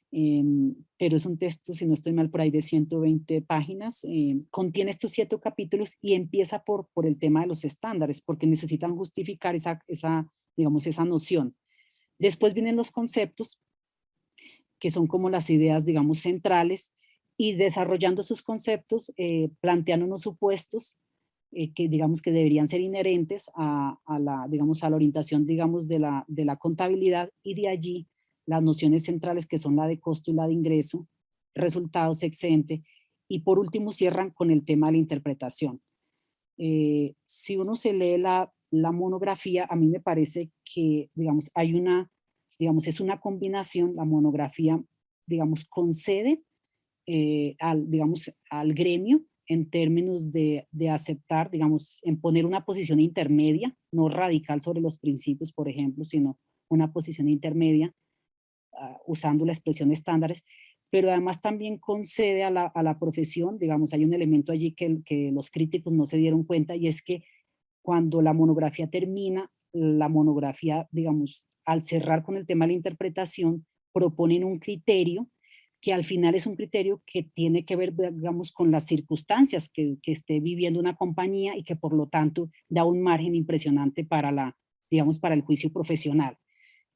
pero es un texto, si no estoy mal, por ahí de 120 páginas. Contiene estos 7 capítulos y empieza por el tema de los estándares, porque necesitan justificar digamos, esa noción. Después vienen los conceptos, que son como las ideas, digamos, centrales, y desarrollando esos conceptos, plantean unos supuestos que digamos que deberían ser inherentes digamos, a la orientación, digamos, de la contabilidad, y de allí las nociones centrales que son la de costo y la de ingreso, resultados, excedente, y por último cierran con el tema de la interpretación. Si uno se lee la monografía, a mí me parece que, digamos, digamos, es una combinación, la monografía, digamos, concede digamos, al gremio en términos de aceptar, digamos, en poner una posición intermedia, no radical sobre los principios, por ejemplo, sino una posición intermedia, usando la expresión estándares, pero además también concede a la profesión, digamos, hay un elemento allí que los críticos no se dieron cuenta, y es que cuando la monografía termina, la monografía, digamos, al cerrar con el tema de la interpretación, proponen un criterio que al final es un criterio que tiene que ver, digamos, con las circunstancias que esté viviendo una compañía, y que por lo tanto da un margen impresionante digamos, para el juicio profesional.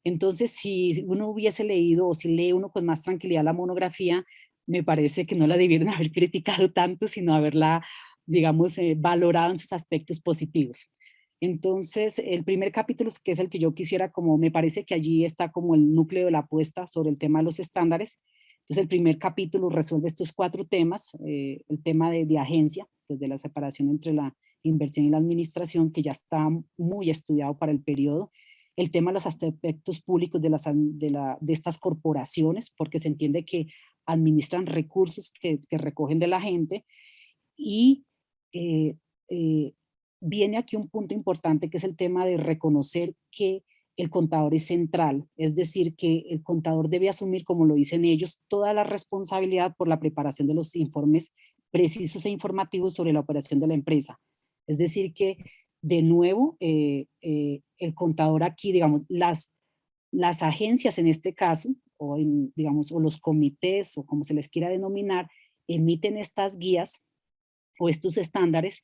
Entonces, si uno hubiese leído, o si lee uno con más tranquilidad la monografía, me parece que no la debieron haber criticado tanto, sino haberla, digamos, valorado en sus aspectos positivos. Entonces, el primer capítulo, que es el que yo quisiera, como me parece que allí está como el núcleo de la apuesta sobre el tema de los estándares. Entonces, el primer capítulo resuelve estos 4 temas, el tema de agencia, pues de la separación entre la inversión y la administración, que ya está muy estudiado para el periodo, el tema de los aspectos públicos de estas corporaciones, porque se entiende que administran recursos que recogen de la gente, y eh, eh, viene aquí un punto importante, que es el tema de reconocer que el contador es central, es decir, que el contador debe asumir, como lo dicen ellos, toda la responsabilidad por la preparación de los informes precisos e informativos sobre la operación de la empresa. Es decir, que de nuevo, el contador aquí, digamos, las agencias en este caso, digamos, o los comités, o como se les quiera denominar, emiten estas guías o estos estándares,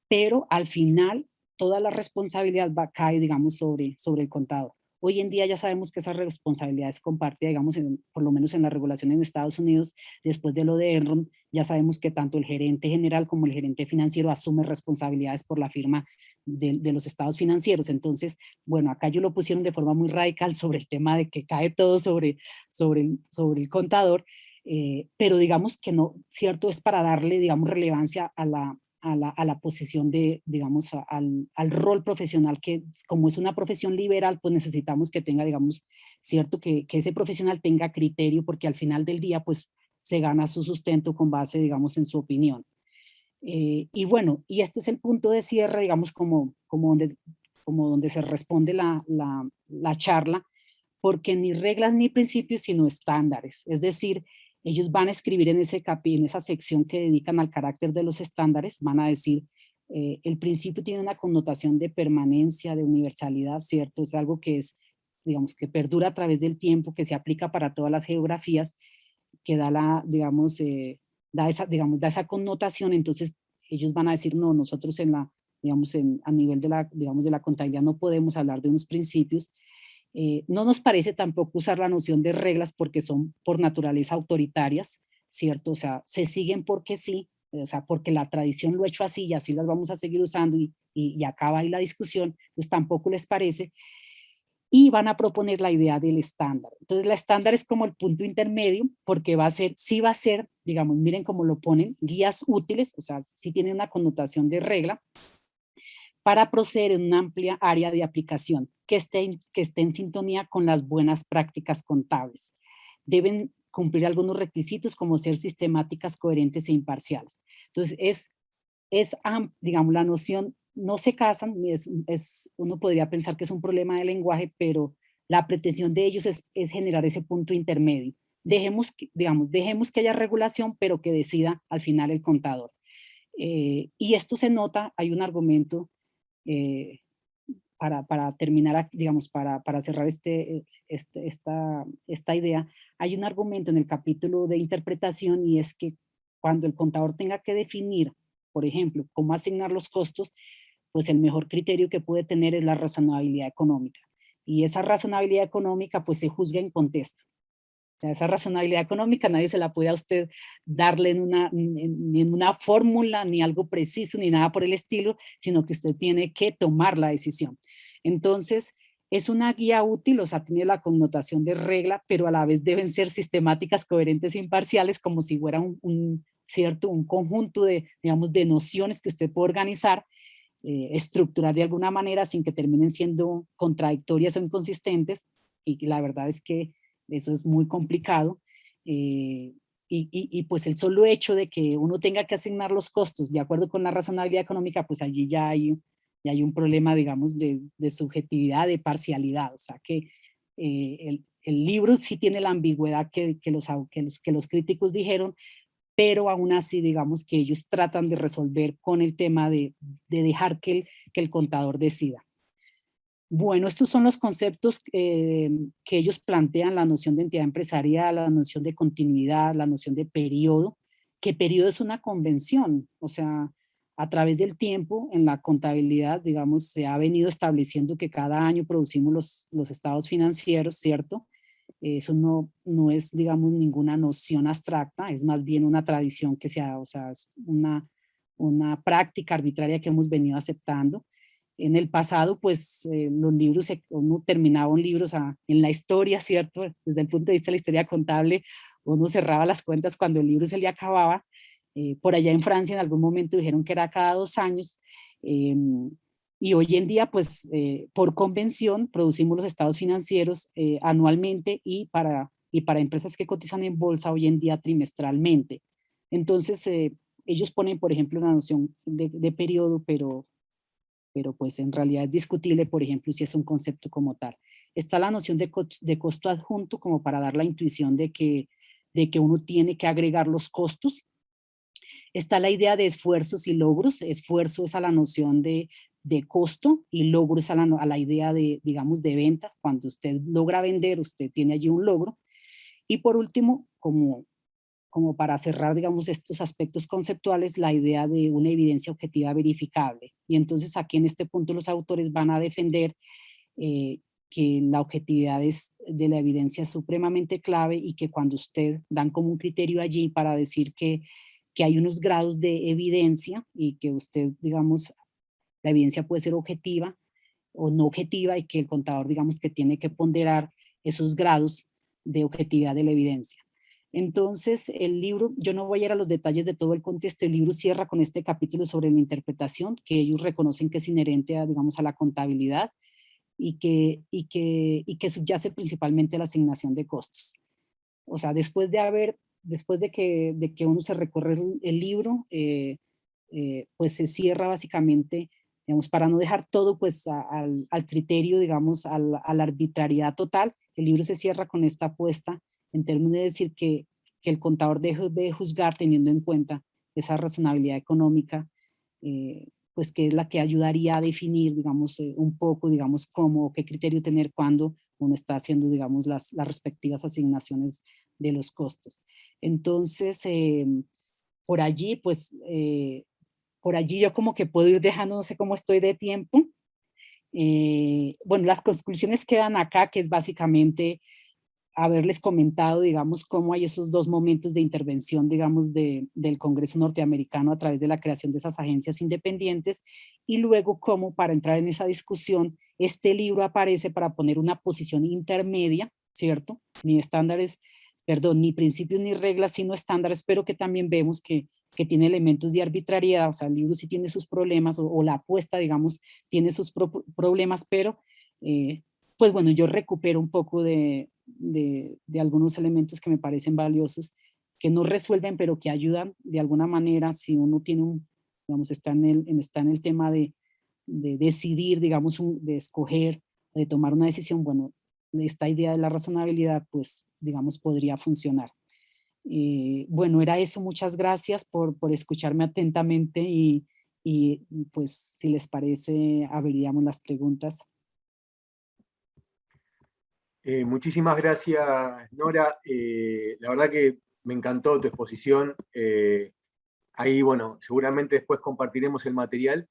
pero al final toda la responsabilidad cae, digamos, sobre el contador. Hoy en día ya sabemos que esa responsabilidad es compartida, digamos, por lo menos en la regulación en Estados Unidos, después de lo de Enron, ya sabemos que tanto el gerente general como el gerente financiero asume responsabilidades por la firma de los estados financieros. Entonces, bueno, acá yo lo pusieron de forma muy radical sobre el tema de que cae todo sobre el contador, pero digamos que no, cierto, es para darle, digamos, relevancia a la posición digamos, al rol profesional, que como es una profesión liberal, pues necesitamos que tenga, digamos, cierto, que ese profesional tenga criterio, porque al final del día, pues, se gana su sustento con base, digamos, en su opinión. Y bueno, y este es el punto de cierre, digamos, como donde se responde la charla, porque ni reglas ni principios, sino estándares. Es decir, ellos van a escribir en en esa sección que dedican al carácter de los estándares, van a decir, el principio tiene una connotación de permanencia, de universalidad, ¿cierto? Es algo que es, digamos, que perdura a través del tiempo, que se aplica para todas las geografías, que da digamos, digamos, da esa connotación. Entonces ellos van a decir, no, nosotros digamos, a nivel digamos, de la contabilidad no podemos hablar de unos principios. No nos parece tampoco usar la noción de reglas, porque son por naturaleza autoritarias, ¿cierto? O sea, se siguen porque sí, o sea, porque la tradición lo ha hecho así y así las vamos a seguir usando, y acaba ahí la discusión, pues tampoco les parece. Y van a proponer la idea del estándar. Entonces, la estándar es como el punto intermedio, porque sí va a ser, digamos, miren cómo lo ponen, guías útiles, o sea, sí tiene una connotación de regla, para proceder en una amplia área de aplicación que esté en sintonía con las buenas prácticas contables. Deben cumplir algunos requisitos, como ser sistemáticas, coherentes e imparciales. Entonces, es digamos, la noción, no se casan, uno podría pensar que es un problema de lenguaje, pero la pretensión de ellos es generar ese punto intermedio. Dejemos que haya regulación, pero que decida al final el contador. Y esto se nota, hay un argumento eh, para terminar, digamos, para cerrar esta idea, hay un argumento en el capítulo de interpretación y es que cuando el contador tenga que definir, por ejemplo, cómo asignar los costos, pues el mejor criterio que puede tener es la razonabilidad económica. Y esa razonabilidad económica pues se juzga en contexto. O sea, esa razonabilidad económica nadie se la puede a usted darle ni en una fórmula, ni algo preciso, ni nada por el estilo, sino que usted tiene que tomar la decisión. Entonces, es una guía útil, o sea, tiene la connotación de regla, pero a la vez deben ser sistemáticas, coherentes e imparciales, como si fuera un conjunto de, digamos, de nociones que usted puede organizar, estructurar de alguna manera sin que terminen siendo contradictorias o inconsistentes, y la verdad es que eso es muy complicado, y pues el solo hecho de que uno tenga que asignar los costos de acuerdo con la razonabilidad económica, pues allí ya hay un problema, digamos, de subjetividad, de parcialidad, o sea que el libro sí tiene la ambigüedad que los críticos dijeron, pero aún así, digamos que ellos tratan de resolver con el tema de dejar que el contador decida. Bueno, estos son los conceptos que ellos plantean, la noción de entidad empresarial, la noción de continuidad, la noción de periodo, que periodo es una convención, o sea, a través del tiempo en la contabilidad, digamos, se ha venido estableciendo que cada año producimos los estados financieros, ¿cierto? Eso no es, digamos, ninguna noción abstracta, es más bien una tradición o sea, es una práctica arbitraria que hemos venido aceptando. En el pasado, pues, los libros, uno terminaba un libro, o sea, en la historia, ¿cierto? Desde el punto de vista de la historia contable, uno cerraba las cuentas cuando el libro se le acababa. Por allá en Francia en algún momento dijeron que era cada 2 años. Y hoy en día, pues, por convención, producimos los estados financieros anualmente y para empresas que cotizan en bolsa hoy en día trimestralmente. Entonces, ellos ponen, por ejemplo, una noción de periodo, pero pues en realidad es discutible, por ejemplo, si es un concepto como tal. Está la noción de costo adjunto como para dar la intuición de que uno tiene que agregar los costos. Está la idea de esfuerzos y logros. Esfuerzo es a la noción de costo y logro es a la idea de, digamos, de venta. Cuando usted logra vender, usted tiene allí un logro. Y por último, como para cerrar, digamos, estos aspectos conceptuales, la idea de una evidencia objetiva verificable. Y entonces aquí en este punto los autores van a defender que la objetividad de la evidencia es supremamente clave y que cuando usted dan como un criterio allí para decir que hay unos grados de evidencia y que usted, digamos, la evidencia puede ser objetiva o no objetiva y que el contador, digamos, que tiene que ponderar esos grados de objetividad de la evidencia. Entonces, el libro, yo no voy a ir a los detalles de todo el contexto, el libro cierra con este capítulo sobre la interpretación, que ellos reconocen que es inherente a, digamos, a la contabilidad y que subyace principalmente a la asignación de costos. O sea, después de que uno se recorre el libro, pues se cierra básicamente, digamos, para no dejar todo pues al criterio, digamos, a la arbitrariedad total, el libro se cierra con esta apuesta en términos de decir que el contador deje de juzgar teniendo en cuenta esa razonabilidad económica, pues que es la que ayudaría a definir, digamos, un poco, digamos, cómo, qué criterio tener cuando uno está haciendo, digamos, las respectivas asignaciones de los costos. Entonces, por allí, pues, por allí yo como que puedo ir dejando, no sé cómo estoy de tiempo. Bueno, las conclusiones quedan acá, que es básicamente haberles comentado, digamos, cómo hay esos dos momentos de intervención, digamos, del Congreso norteamericano a través de la creación de esas agencias independientes, y luego cómo, para entrar en esa discusión, este libro aparece para poner una posición intermedia, ¿cierto? Ni estándares, perdón, ni principios ni reglas, sino estándares, pero que también vemos que tiene elementos de arbitrariedad, o sea, el libro sí tiene sus problemas, o la apuesta, digamos, tiene sus problemas, pero pues bueno, yo recupero un poco de algunos elementos que me parecen valiosos, que no resuelven, pero que ayudan de alguna manera si uno tiene digamos, está en el tema de decidir, digamos, de escoger, de tomar una decisión, bueno, esta idea de la razonabilidad, pues, digamos, podría funcionar. Bueno, era eso, muchas gracias por escucharme atentamente y, pues, si les parece, abriríamos las preguntas. Muchísimas gracias, Nora. La verdad que me encantó tu exposición. Ahí, bueno, seguramente después compartiremos el material.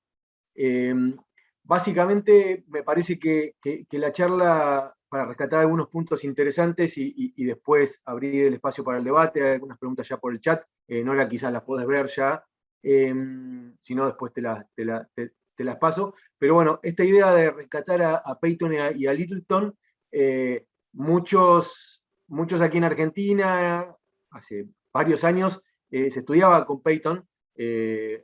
Básicamente, me parece que la charla, para rescatar algunos puntos interesantes y después abrir el espacio para el debate, hay algunas preguntas ya por el chat. Nora, quizás las podés ver ya. Si no, después te las paso. Pero bueno, esta idea de rescatar a Peyton y a Littleton, muchos aquí en Argentina, hace varios años, se estudiaba con Peyton,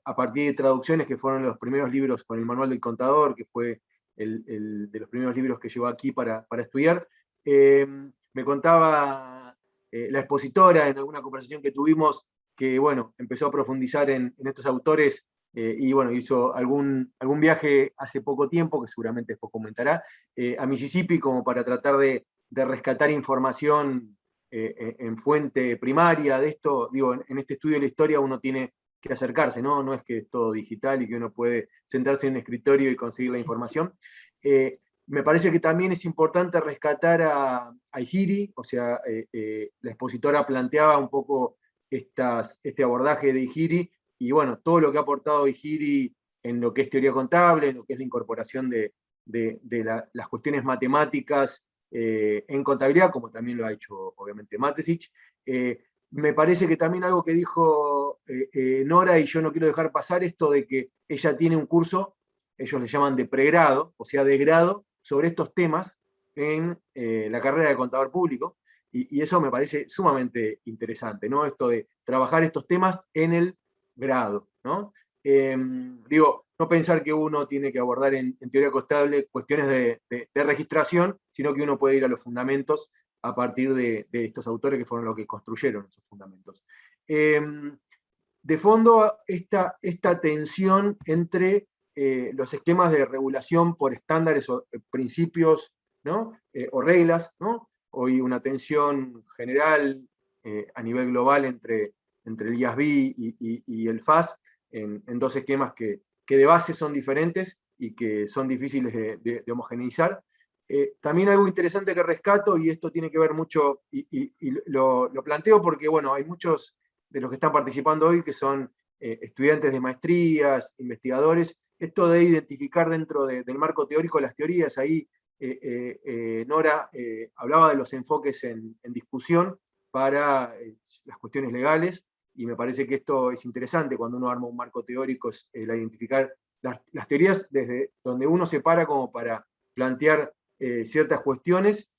a partir de traducciones que fueron los primeros libros con el Manual del Contador, que fue de los primeros libros que llevó aquí para estudiar. Me contaba la expositora en alguna conversación que tuvimos que, bueno, empezó a profundizar en estos autores y, bueno, hizo algún viaje hace poco tiempo, que seguramente después comentará, a Mississippi como para tratar de rescatar información en fuente primaria de esto. Digo, en este estudio de la historia uno tiene que acercarse, ¿no? No es que es todo digital y que uno puede sentarse en un escritorio y conseguir la información. Me parece que también es importante rescatar a Ihiri, o sea, la expositora planteaba un poco este abordaje de Ihiri, y bueno, todo lo que ha aportado Ihiri en lo que es teoría contable, en lo que es la incorporación de las cuestiones matemáticas en contabilidad, como también lo ha hecho obviamente Matesic. Me parece que también algo que dijo Nora, y yo no quiero dejar pasar esto de que ella tiene un curso, ellos le llaman de pregrado, o sea, de grado, sobre estos temas en la carrera de contador público, y eso me parece sumamente interesante, ¿no? Esto de trabajar estos temas en el grado, ¿no? Digo, no pensar que uno tiene que abordar en teoría contable cuestiones de registración, sino que uno puede ir a los fundamentos a partir de estos autores que fueron los que construyeron esos fundamentos. De fondo, esta tensión entre los esquemas de regulación por estándares o principios, ¿no? O reglas, ¿no? Hoy una tensión general a nivel global entre el IASB y el FAS en dos esquemas que de base son diferentes y que son difíciles de homogeneizar. También algo interesante que rescato, y esto tiene que ver mucho, y lo planteo porque, bueno, hay muchos de los que están participando hoy que son estudiantes de maestrías, investigadores, esto de identificar dentro del marco teórico las teorías. Ahí Nora hablaba de los enfoques en discusión para las cuestiones legales, y me parece que esto es interesante cuando uno arma un marco teórico, es el identificar las teorías desde donde uno se para como para plantear ciertas cuestiones.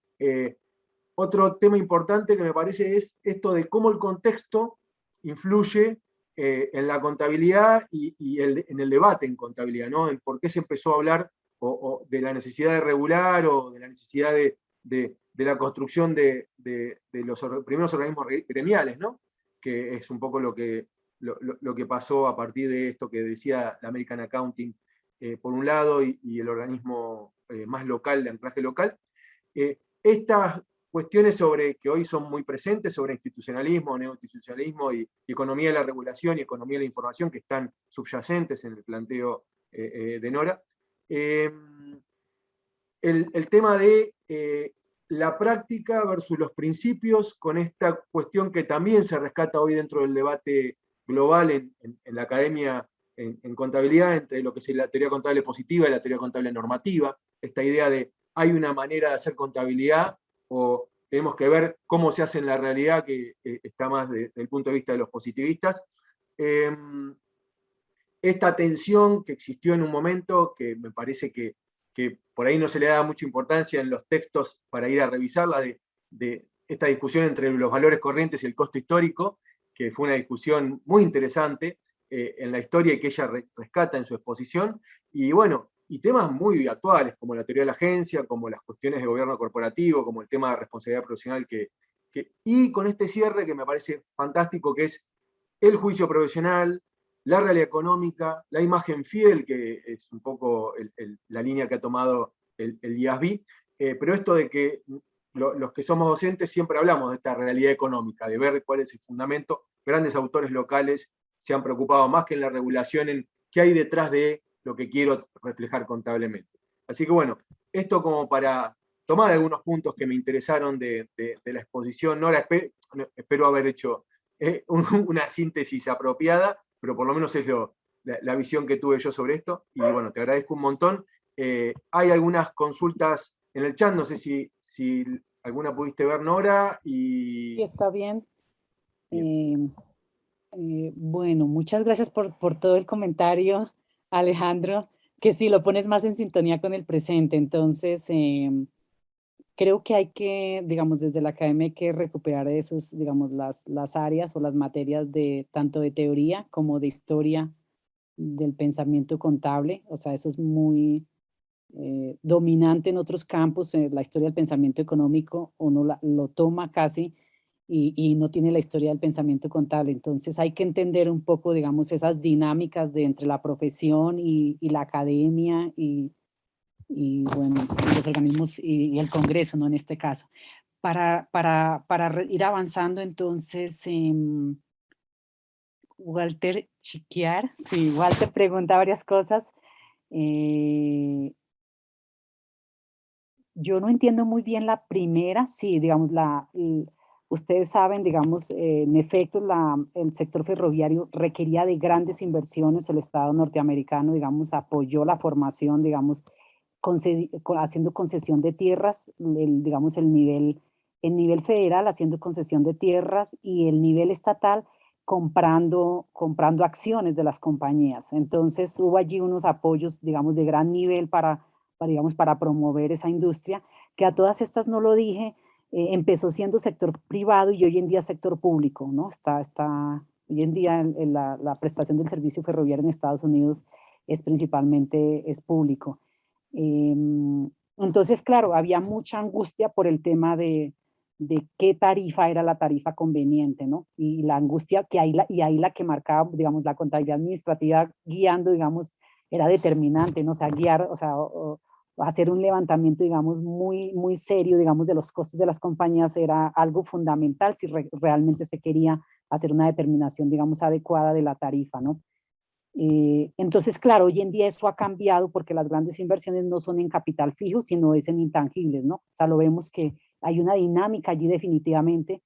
Otro tema importante que me parece es esto de cómo el contexto influye en la contabilidad y en el debate en contabilidad, ¿no? En por qué se empezó a hablar o de la necesidad de regular o de la necesidad de la construcción de los primeros organismos gremiales, ¿no? Que es un poco lo que pasó a partir de esto que decía la American Accounting, por un lado, y el organismo más local, de anclaje local. Estas cuestiones sobre que hoy son muy presentes, sobre institucionalismo, neoinstitucionalismo y economía de la regulación y economía de la información, que están subyacentes en el planteo de Nora. El tema de la práctica versus los principios, con esta cuestión que también se rescata hoy dentro del debate global en la academia en contabilidad, entre lo que es la teoría contable positiva y la teoría contable normativa, esta idea de hay una manera de hacer contabilidad o tenemos que ver cómo se hace en la realidad, que está más desde el punto de vista de los positivistas. Esta tensión que existió en un momento, que me parece que por ahí no se le da mucha importancia en los textos para ir a revisarla, de esta discusión entre los valores corrientes y el costo histórico, que fue una discusión muy interesante en la historia y que ella rescata en su exposición, y bueno, y temas muy actuales, como la teoría de la agencia, como las cuestiones de gobierno corporativo, como el tema de responsabilidad profesional, y con este cierre que me parece fantástico, que es el juicio profesional, la realidad económica, la imagen fiel, que es un poco la línea que ha tomado el IASB, pero esto de que los que somos docentes siempre hablamos de esta realidad económica, de ver cuál es el fundamento. Grandes autores locales se han preocupado más que en la regulación, en qué hay detrás de lo que quiero reflejar contablemente. Así que bueno, esto como para tomar algunos puntos que me interesaron de la exposición. No espero haber hecho una síntesis apropiada, pero por lo menos es la visión que tuve yo sobre esto. Y bueno, te agradezco un montón. Hay algunas consultas en el chat, no sé si alguna pudiste ver, Nora. Sí, está bien. Bueno, muchas gracias por todo el comentario, Alejandro, que sí lo pones más en sintonía con el presente. Entonces, creo que hay que, digamos, desde la academia hay que recuperar esos, digamos, las áreas o las materias de tanto de teoría como de historia del pensamiento contable. O sea, eso es muy dominante en otros campos. La historia del pensamiento económico uno lo toma casi y no tiene la historia del pensamiento contable. Entonces hay que entender un poco, digamos, esas dinámicas de entre la profesión y la academia y bueno, los organismos y el Congreso, ¿no? En este caso. Para ir avanzando, entonces, Walter Chiquiar, sí, Walter pregunta varias cosas. Yo no entiendo muy bien la primera, sí, digamos, ustedes saben, digamos, en efecto, el sector ferroviario requería de grandes inversiones, el Estado norteamericano, digamos, apoyó la formación, digamos, haciendo concesión de tierras, digamos, el nivel federal haciendo concesión de tierras y el nivel estatal comprando acciones de las compañías. Entonces hubo allí unos apoyos, digamos, de gran nivel digamos, para promover esa industria, que a todas estas no lo dije, empezó siendo sector privado y hoy en día sector público, ¿no? Hoy en día la prestación del servicio ferroviario en Estados Unidos es público. Entonces, claro, había mucha angustia por el tema de qué tarifa era la tarifa conveniente, ¿no? Y la angustia y ahí la que marcaba, digamos, la contabilidad administrativa guiando, digamos, era determinante, ¿no? O sea, guiar, o sea, hacer un levantamiento, digamos, muy serio, digamos, de los costos de las compañías era algo fundamental si realmente se quería hacer una determinación, digamos, adecuada de la tarifa, ¿no? Entonces, claro, hoy en día eso ha cambiado porque las grandes inversiones no son en capital fijo, sino es en intangibles, ¿no? O sea, lo vemos que hay una dinámica allí definitivamente,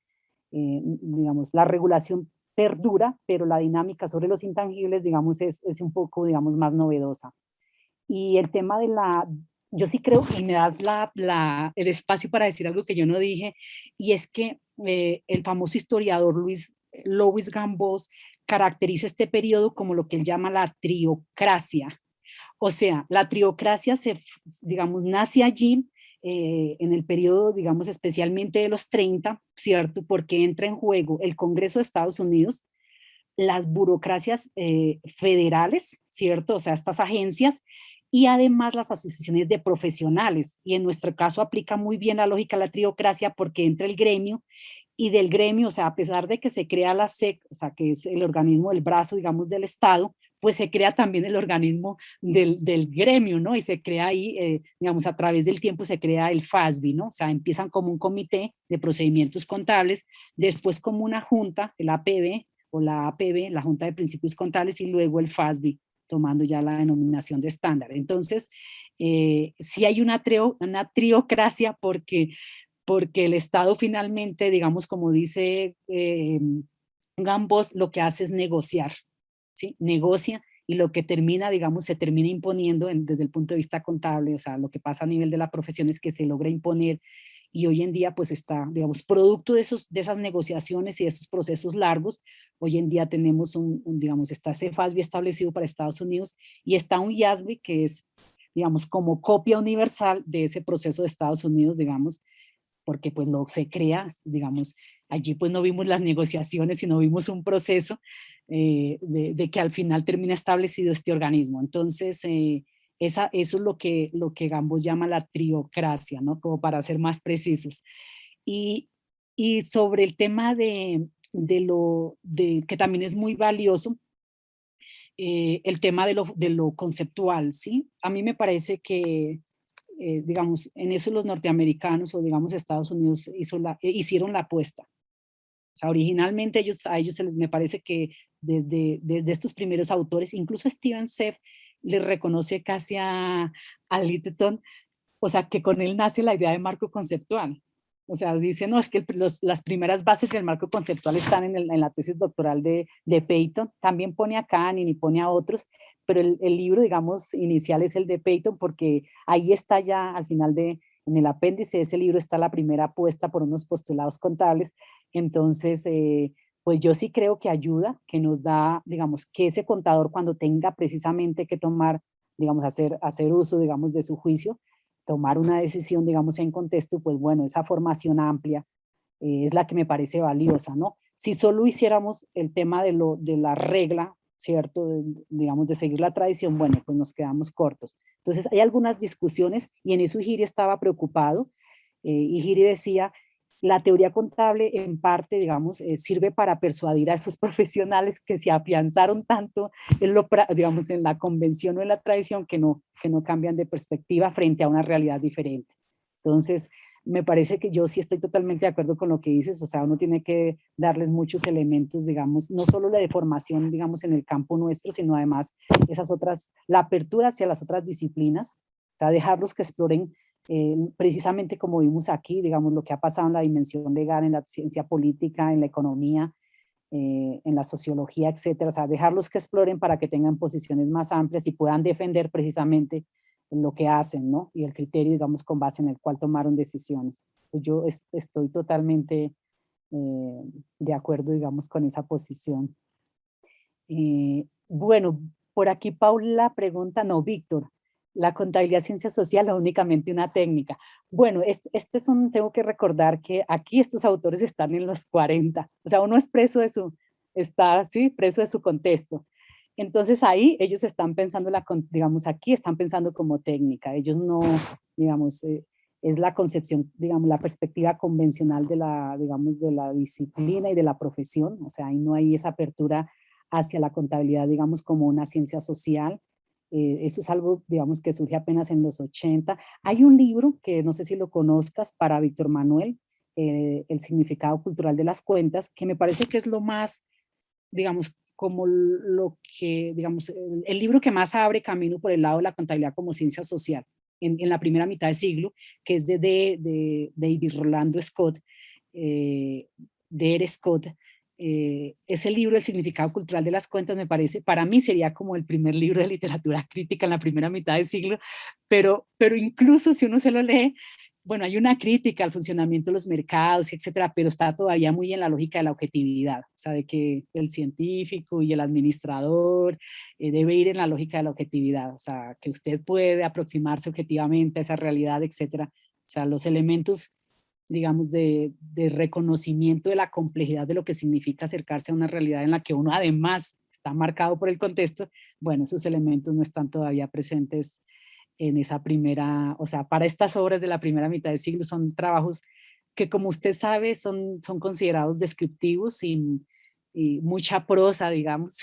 digamos, la regulación perdura, pero la dinámica sobre los intangibles, digamos, es un poco, digamos, más novedosa. Y el tema yo sí creo, y me das el espacio para decir algo que yo no dije, y es que el famoso historiador Louis Gambos caracteriza este periodo como lo que él llama la triocracia. O sea, la triocracia digamos, nace allí en el periodo, digamos, especialmente de los 30, ¿cierto? Porque entra en juego el Congreso de Estados Unidos, las burocracias federales, ¿cierto? O sea, estas agencias y además las asociaciones de profesionales. Y en nuestro caso aplica muy bien la lógica de la triocracia porque entra el gremio y del gremio, o sea, a pesar de que se crea la SEC, o sea, que es el organismo del brazo, digamos, del Estado, pues se crea también el organismo del gremio, ¿no? Y se crea ahí, digamos, a través del tiempo se crea el FASB, ¿no? O sea, empiezan como un comité de procedimientos contables, después como una junta, el APB o la APB, la Junta de Principios Contables, y luego el FASB, tomando ya la denominación de estándar. Entonces, sí hay una triocracia porque el Estado finalmente, digamos, como dice Gambos, lo que hace es negociar, ¿sí? Negocia y lo que termina, digamos, se termina imponiendo desde el punto de vista contable, o sea, lo que pasa a nivel de la profesión es que se logra imponer y hoy en día pues está, digamos, producto de esas negociaciones y de esos procesos largos, hoy en día tenemos digamos, está ese FASB establecido para Estados Unidos y está un IASB que es, digamos, como copia universal de ese proceso de Estados Unidos, digamos, porque pues no se crea, digamos, allí pues no vimos las negociaciones, sino vimos un proceso de que al final termina establecido este organismo. Entonces, eso es lo que Gambos llama la triocracia, ¿no? Como para ser más precisos. Y, y sobre el tema que también es muy valioso, el tema de lo conceptual, ¿sí? A mí me parece que, digamos, en eso los norteamericanos o digamos Estados Unidos hicieron la apuesta. O sea, originalmente a ellos me parece que desde estos primeros autores, incluso Steven Seff le reconoce casi a Littleton, o sea, que con él nace la idea de marco conceptual. O sea, dice, no, es que las primeras bases del marco conceptual están en la tesis doctoral de Peyton. También pone a Canning y pone a otros, pero el libro, digamos, inicial es el de Peyton, porque ahí está ya al final en el apéndice de ese libro está la primera apuesta por unos postulados contables. Entonces, pues yo sí creo que ayuda, que nos da, digamos, que ese contador cuando tenga precisamente que tomar, digamos, hacer uso, digamos, de su juicio, tomar una decisión, digamos, en contexto, pues bueno, esa formación amplia es la que me parece valiosa, ¿no? Si solo hiciéramos el tema de la regla, ¿cierto? Digamos, de seguir la tradición, bueno, pues nos quedamos cortos. Entonces, hay algunas discusiones y en eso Igiri estaba preocupado. Igiri decía, la teoría contable en parte, digamos, sirve para persuadir a esos profesionales que se afianzaron tanto digamos, en la convención o en la tradición que no cambian de perspectiva frente a una realidad diferente. Entonces, me parece que yo sí estoy totalmente de acuerdo con lo que dices, o sea, uno tiene que darles muchos elementos, digamos, no solo la de formación, digamos, en el campo nuestro, sino además la apertura hacia las otras disciplinas, o sea, dejarlos que exploren precisamente como vimos aquí, digamos, lo que ha pasado en la dimensión legal, en la ciencia política, en la economía, en la sociología, etcétera, o sea, dejarlos que exploren para que tengan posiciones más amplias y puedan defender precisamente lo que hacen, ¿no? Y el criterio, digamos, con base en el cual tomaron decisiones. Pues yo estoy totalmente de acuerdo, digamos, con esa posición. Bueno, por aquí Paula pregunta, no, Víctor, la contabilidad ciencia social o únicamente una técnica. Bueno, tengo que recordar que aquí estos autores están en los 40, o sea, uno es preso está, sí, preso de su contexto. Entonces ahí ellos están pensando, digamos, aquí están pensando como técnica, ellos no, digamos, es la concepción, digamos, la perspectiva convencional digamos, de la disciplina y de la profesión, o sea, ahí no hay esa apertura hacia la contabilidad, digamos, como una ciencia social. Eso es algo, digamos, que surge apenas en los 80. Hay un libro que no sé si lo conozcas para Víctor Manuel, El significado cultural de las cuentas, que me parece que es lo más, digamos, como lo que, digamos, el libro que más abre camino por el lado de la contabilidad como ciencia social en la primera mitad del siglo, que es de David Rolando Scott, de R. Scott. Ese libro, El significado cultural de las cuentas, me parece, para mí sería como el primer libro de literatura crítica en la primera mitad del siglo, pero incluso si uno se lo lee, bueno, hay una crítica al funcionamiento de los mercados, etcétera, pero está todavía muy en la lógica de la objetividad, o sea, de que el científico y el administrador debe ir en la lógica de la objetividad, o sea, que usted puede aproximarse objetivamente a esa realidad, etcétera. O sea, los elementos, digamos, de reconocimiento de la complejidad de lo que significa acercarse a una realidad en la que uno además está marcado por el contexto, bueno, esos elementos no están todavía presentes en esa primera, o sea, para estas obras de la primera mitad del siglo son trabajos que, como usted sabe, son considerados descriptivos y mucha prosa, digamos,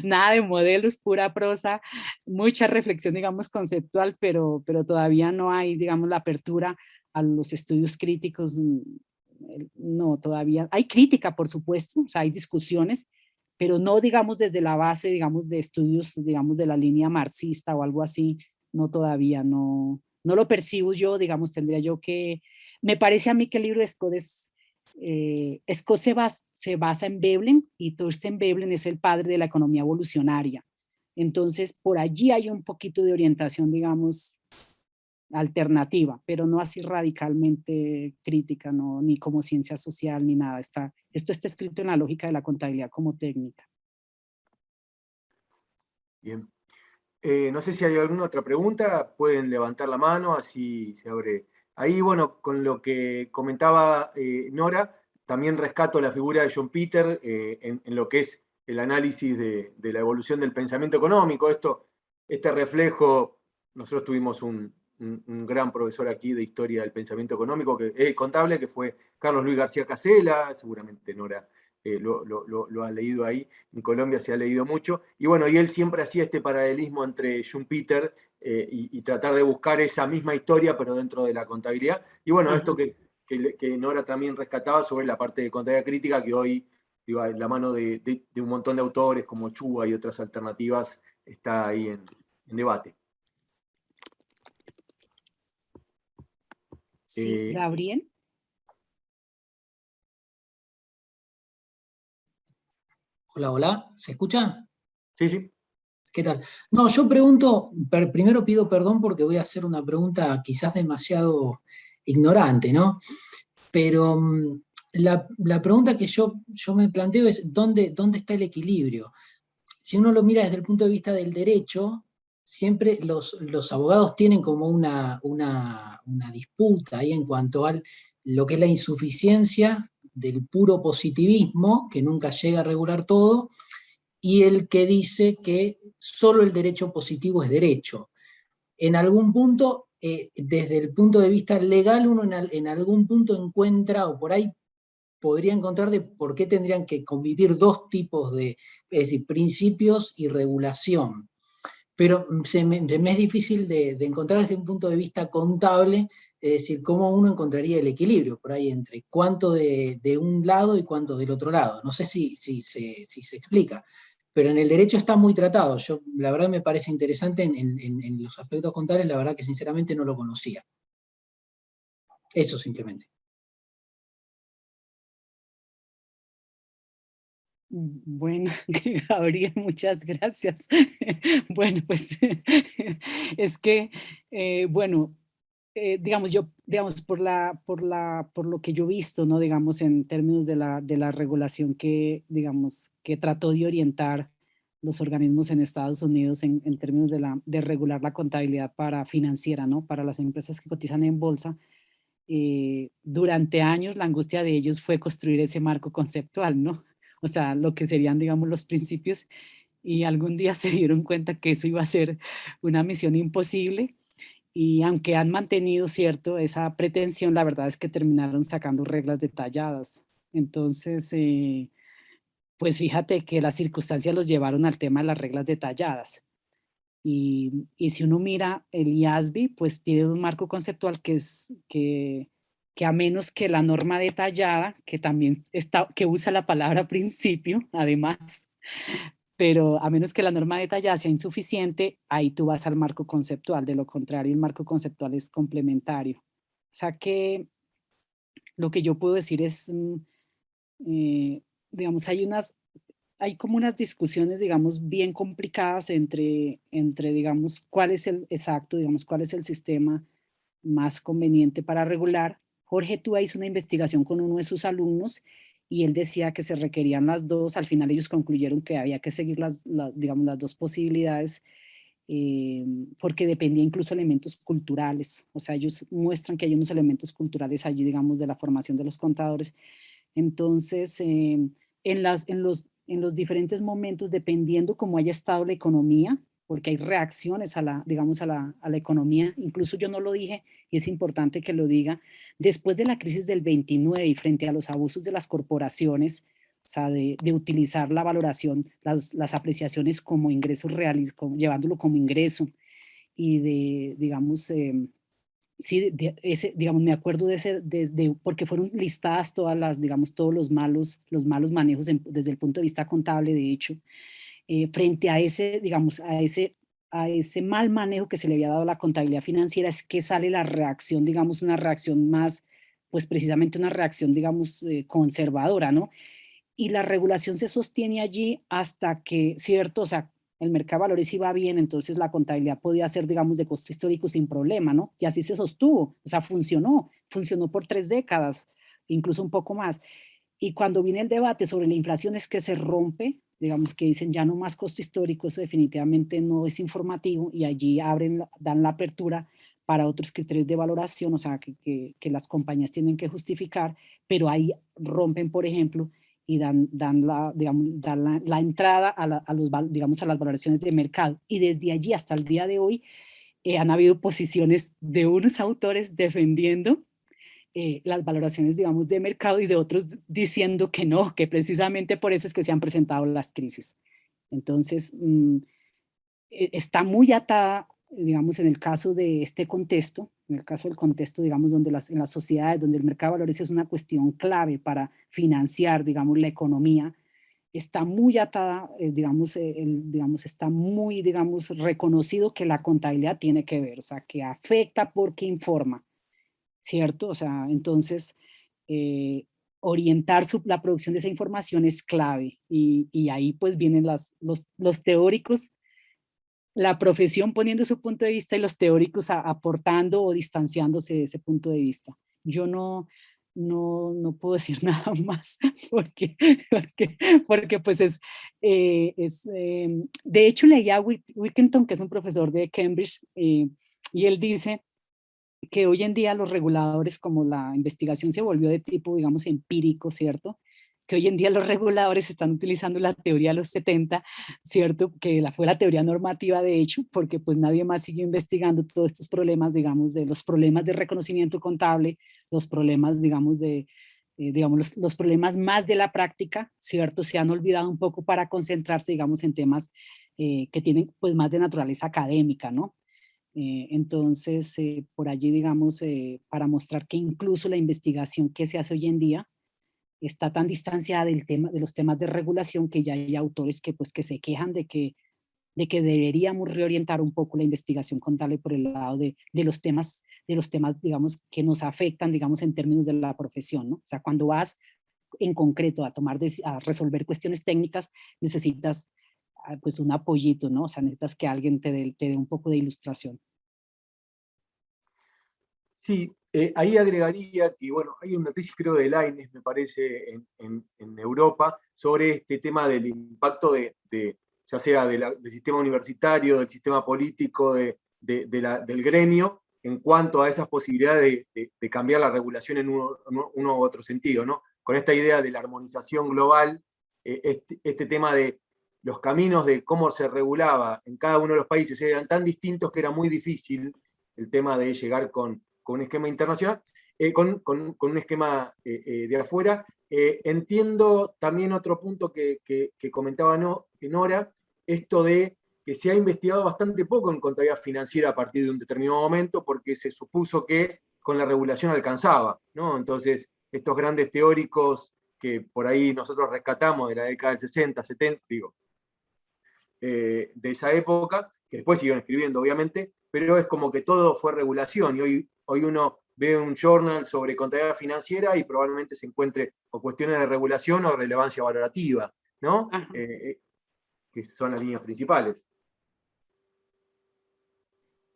nada de modelos, pura prosa, mucha reflexión, digamos, conceptual, pero todavía no hay, digamos, la apertura a los estudios críticos, no, todavía, hay crítica, por supuesto, o sea, hay discusiones, pero no, digamos, desde la base, digamos, de estudios, digamos, de la línea marxista o algo así, no todavía, no lo percibo yo, digamos, tendría yo que, me parece a mí que el libro de Scott Scott se basa en Veblen y Thorstein Veblen es el padre de la economía evolucionaria. Entonces, por allí hay un poquito de orientación, digamos, alternativa, pero no así radicalmente crítica, no, ni como ciencia social, ni nada. Esto está escrito en la lógica de la contabilidad como técnica. Bien. No sé si hay alguna otra pregunta, pueden levantar la mano, así se abre. Ahí, bueno, con lo que comentaba Nora, también rescato la figura de John Peter en lo que es el análisis de la evolución del pensamiento económico. Este reflejo, nosotros tuvimos un gran profesor aquí de historia del pensamiento económico, contable, que fue Carlos Luis García Casella, seguramente Nora lo ha leído ahí, en Colombia se ha leído mucho, y bueno, y él siempre hacía este paralelismo entre Schumpeter y tratar de buscar esa misma historia, pero dentro de la contabilidad, y bueno, Ajá. esto que Nora también rescataba sobre la parte de contabilidad crítica, que hoy, digo, la mano de un montón de autores como Chuba y otras alternativas está ahí en debate. Sí, Gabriel. Hola, hola, ¿se escucha? Sí, sí. ¿Qué tal? No, yo pregunto, primero pido perdón porque voy a hacer una pregunta quizás demasiado ignorante, ¿no? Pero la pregunta que yo me planteo es, ¿dónde está el equilibrio? Si uno lo mira desde el punto de vista del derecho, siempre los abogados tienen como una disputa ahí en cuanto a lo que es la insuficiencia del puro positivismo, que nunca llega a regular todo, y el que dice que solo el derecho positivo es derecho. En algún punto, desde el punto de vista legal, uno en algún punto encuentra, o por ahí podría encontrar de por qué tendrían que convivir dos tipos de, es decir, principios y regulación. Pero me es difícil de encontrar desde un punto de vista contable, es decir, cómo uno encontraría el equilibrio por ahí entre cuánto de un lado y cuánto del otro lado. No sé si se explica, pero en el derecho está muy tratado. Yo, la verdad, me parece interesante en los aspectos contables, la verdad que sinceramente no lo conocía. Eso simplemente. Bueno, Gabriel, muchas gracias. Bueno, pues es que, bueno, digamos, digamos, por lo que yo he visto, ¿no? Digamos, en términos de la regulación que, digamos, que trató de orientar los organismos en Estados Unidos en términos de regular la contabilidad para financiera, ¿no? Para las empresas que cotizan en bolsa. Durante años la angustia de ellos fue construir ese marco conceptual, ¿no? O sea, lo que serían, digamos, los principios, y algún día se dieron cuenta que eso iba a ser una misión imposible, y aunque han mantenido, cierto, esa pretensión, la verdad es que terminaron sacando reglas detalladas. Entonces, pues fíjate que las circunstancias los llevaron al tema de las reglas detalladas. Y si uno mira el IASB, pues tiene un marco conceptual que a menos que la norma detallada, que también está, que usa la palabra principio, además, pero a menos que la norma detallada sea insuficiente, ahí tú vas al marco conceptual. De lo contrario, el marco conceptual es complementario. O sea que lo que yo puedo decir es, digamos, hay como unas discusiones, digamos, bien complicadas entre, digamos, cuál es el exacto, digamos, cuál es el sistema más conveniente para regular. Jorge Túa hizo una investigación con uno de sus alumnos y él decía que se requerían las dos. Al final ellos concluyeron que había que seguir digamos, las dos posibilidades, porque dependía incluso de elementos culturales. O sea, ellos muestran que hay unos elementos culturales allí, digamos, de la formación de los contadores. Entonces, en los diferentes momentos, dependiendo cómo haya estado la economía, porque hay reacciones a la, digamos, a la economía, incluso yo no lo dije y es importante que lo diga, después de la crisis del 29 y frente a los abusos de las corporaciones, o sea, de utilizar la valoración, las apreciaciones como ingresos reales, llevándolo como ingreso y de, digamos, sí, digamos, me acuerdo de ese, porque fueron listadas todas las, digamos, todos los malos manejos desde el punto de vista contable, de hecho, frente a ese, digamos, a ese mal manejo que se le había dado a la contabilidad financiera, es que sale la reacción, digamos, una reacción más, pues precisamente una reacción, digamos, conservadora, ¿no? Y la regulación se sostiene allí hasta que, cierto, o sea, el mercado de valores iba bien, entonces la contabilidad podía ser, digamos, de costo histórico sin problema, ¿no? Y así se sostuvo, o sea, funcionó por 3 décadas, incluso un poco más. Y cuando viene el debate sobre la inflación es que se rompe, digamos que dicen ya no más costo histórico, eso definitivamente no es informativo, y allí dan la apertura para otros criterios de valoración, o sea, que las compañías tienen que justificar, pero ahí rompen, por ejemplo, y dan la, digamos, la entrada digamos, a las valoraciones de mercado. Y desde allí hasta el día de hoy han habido posiciones de unos autores defendiendo las valoraciones, digamos, de mercado y de otros diciendo que no, que precisamente por eso es que se han presentado las crisis. Entonces, está muy atada, digamos, en el caso de este contexto, en el caso del contexto, digamos, donde en las sociedades, donde el mercado de valores es una cuestión clave para financiar, digamos, la economía, está muy atada, digamos, está muy, digamos, reconocido que la contabilidad tiene que ver, o sea, que afecta porque informa, ¿cierto? O sea, entonces, eh, orientar la producción de esa información es clave y ahí pues vienen los teóricos, la profesión poniendo su punto de vista y los teóricos aportando o distanciándose de ese punto de vista. Yo no puedo decir nada más porque, porque pues de hecho leía a Wickenton, que es un profesor de Cambridge, y él dice que hoy en día los reguladores, como la investigación se volvió de tipo, digamos, empírico, ¿cierto? Que hoy en día los reguladores están utilizando la teoría de los 70, ¿cierto? Que fue la teoría normativa, de hecho, porque pues nadie más siguió investigando todos estos problemas, digamos, de los problemas de reconocimiento contable, los problemas, digamos, digamos, los problemas más de la práctica, ¿cierto? Se han olvidado un poco para concentrarse, digamos, en temas que tienen pues más de naturaleza académica, ¿no? Entonces, por allí, digamos, para mostrar que incluso la investigación que se hace hoy en día está tan distanciada del tema, de los temas de regulación, que ya hay autores que, pues, que se quejan de que deberíamos reorientar un poco la investigación contable por el lado de los temas, digamos, que nos afectan, digamos, en términos de la profesión, ¿no? O sea, cuando vas en concreto a resolver cuestiones técnicas, necesitas pues un apoyito, ¿no? O sea, necesitas que alguien te dé un poco de ilustración. Sí, ahí agregaría que, bueno, hay una tesis, creo, de Lainez, me parece, en Europa, sobre este tema del impacto ya sea del sistema universitario, del sistema político, del gremio, en cuanto a esas posibilidades de cambiar la regulación en uno u otro sentido, ¿no? Con esta idea de la armonización global, este tema de los caminos de cómo se regulaba en cada uno de los países eran tan distintos que era muy difícil el tema de llegar con un esquema internacional, con un esquema de afuera. Entiendo también otro punto que comentaba Nora, esto de que se ha investigado bastante poco en contabilidad financiera a partir de un determinado momento, porque se supuso que con la regulación alcanzaba, ¿no? Entonces, estos grandes teóricos que por ahí nosotros rescatamos de la década del 60, 70, digo, de esa época, que después siguieron escribiendo, obviamente, pero es como que todo fue regulación, y hoy uno ve un journal sobre contabilidad financiera y probablemente se encuentre o cuestiones de regulación o relevancia valorativa, ¿no? Que son las líneas principales.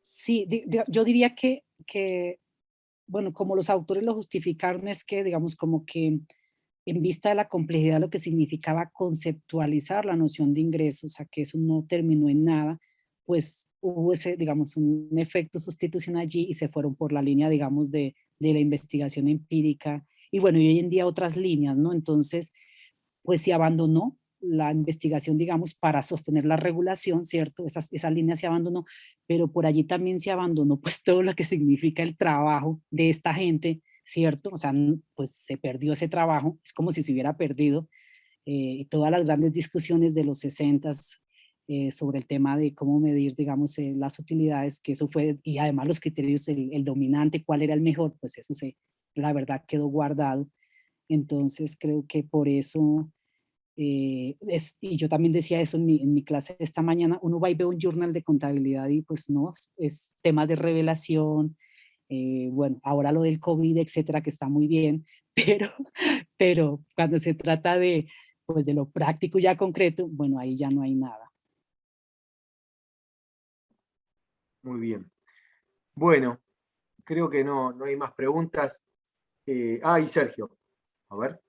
Sí, yo diría que, bueno, como los autores lo justificaron, es que, digamos, como que en vista de la complejidad de lo que significaba conceptualizar la noción de ingresos, o sea, que eso no terminó en nada, pues hubo ese, digamos, un efecto sustitución allí y se fueron por la línea, digamos, de la investigación empírica y bueno, y hoy en día otras líneas, ¿no? Entonces, pues se abandonó la investigación, digamos, para sostener la regulación, ¿cierto? Esa línea se abandonó, pero por allí también se abandonó pues todo lo que significa el trabajo de esta gente, ¿cierto? O sea, pues se perdió ese trabajo, es como si se hubiera perdido todas las grandes discusiones de los 60 sobre el tema de cómo medir, digamos, las utilidades, que eso fue, y además los criterios, el dominante, cuál era el mejor, pues eso la verdad quedó guardado. Entonces creo que por eso y yo también decía eso en mi clase esta mañana, uno va y ve un journal de contabilidad y pues no, es tema de revelación, bueno, ahora lo del COVID, etcétera, que está muy bien, pero, pero cuando se trata pues de lo práctico ya concreto, bueno, ahí ya no hay nada. Muy bien. Bueno, creo que no hay más preguntas. Y Sergio, a ver.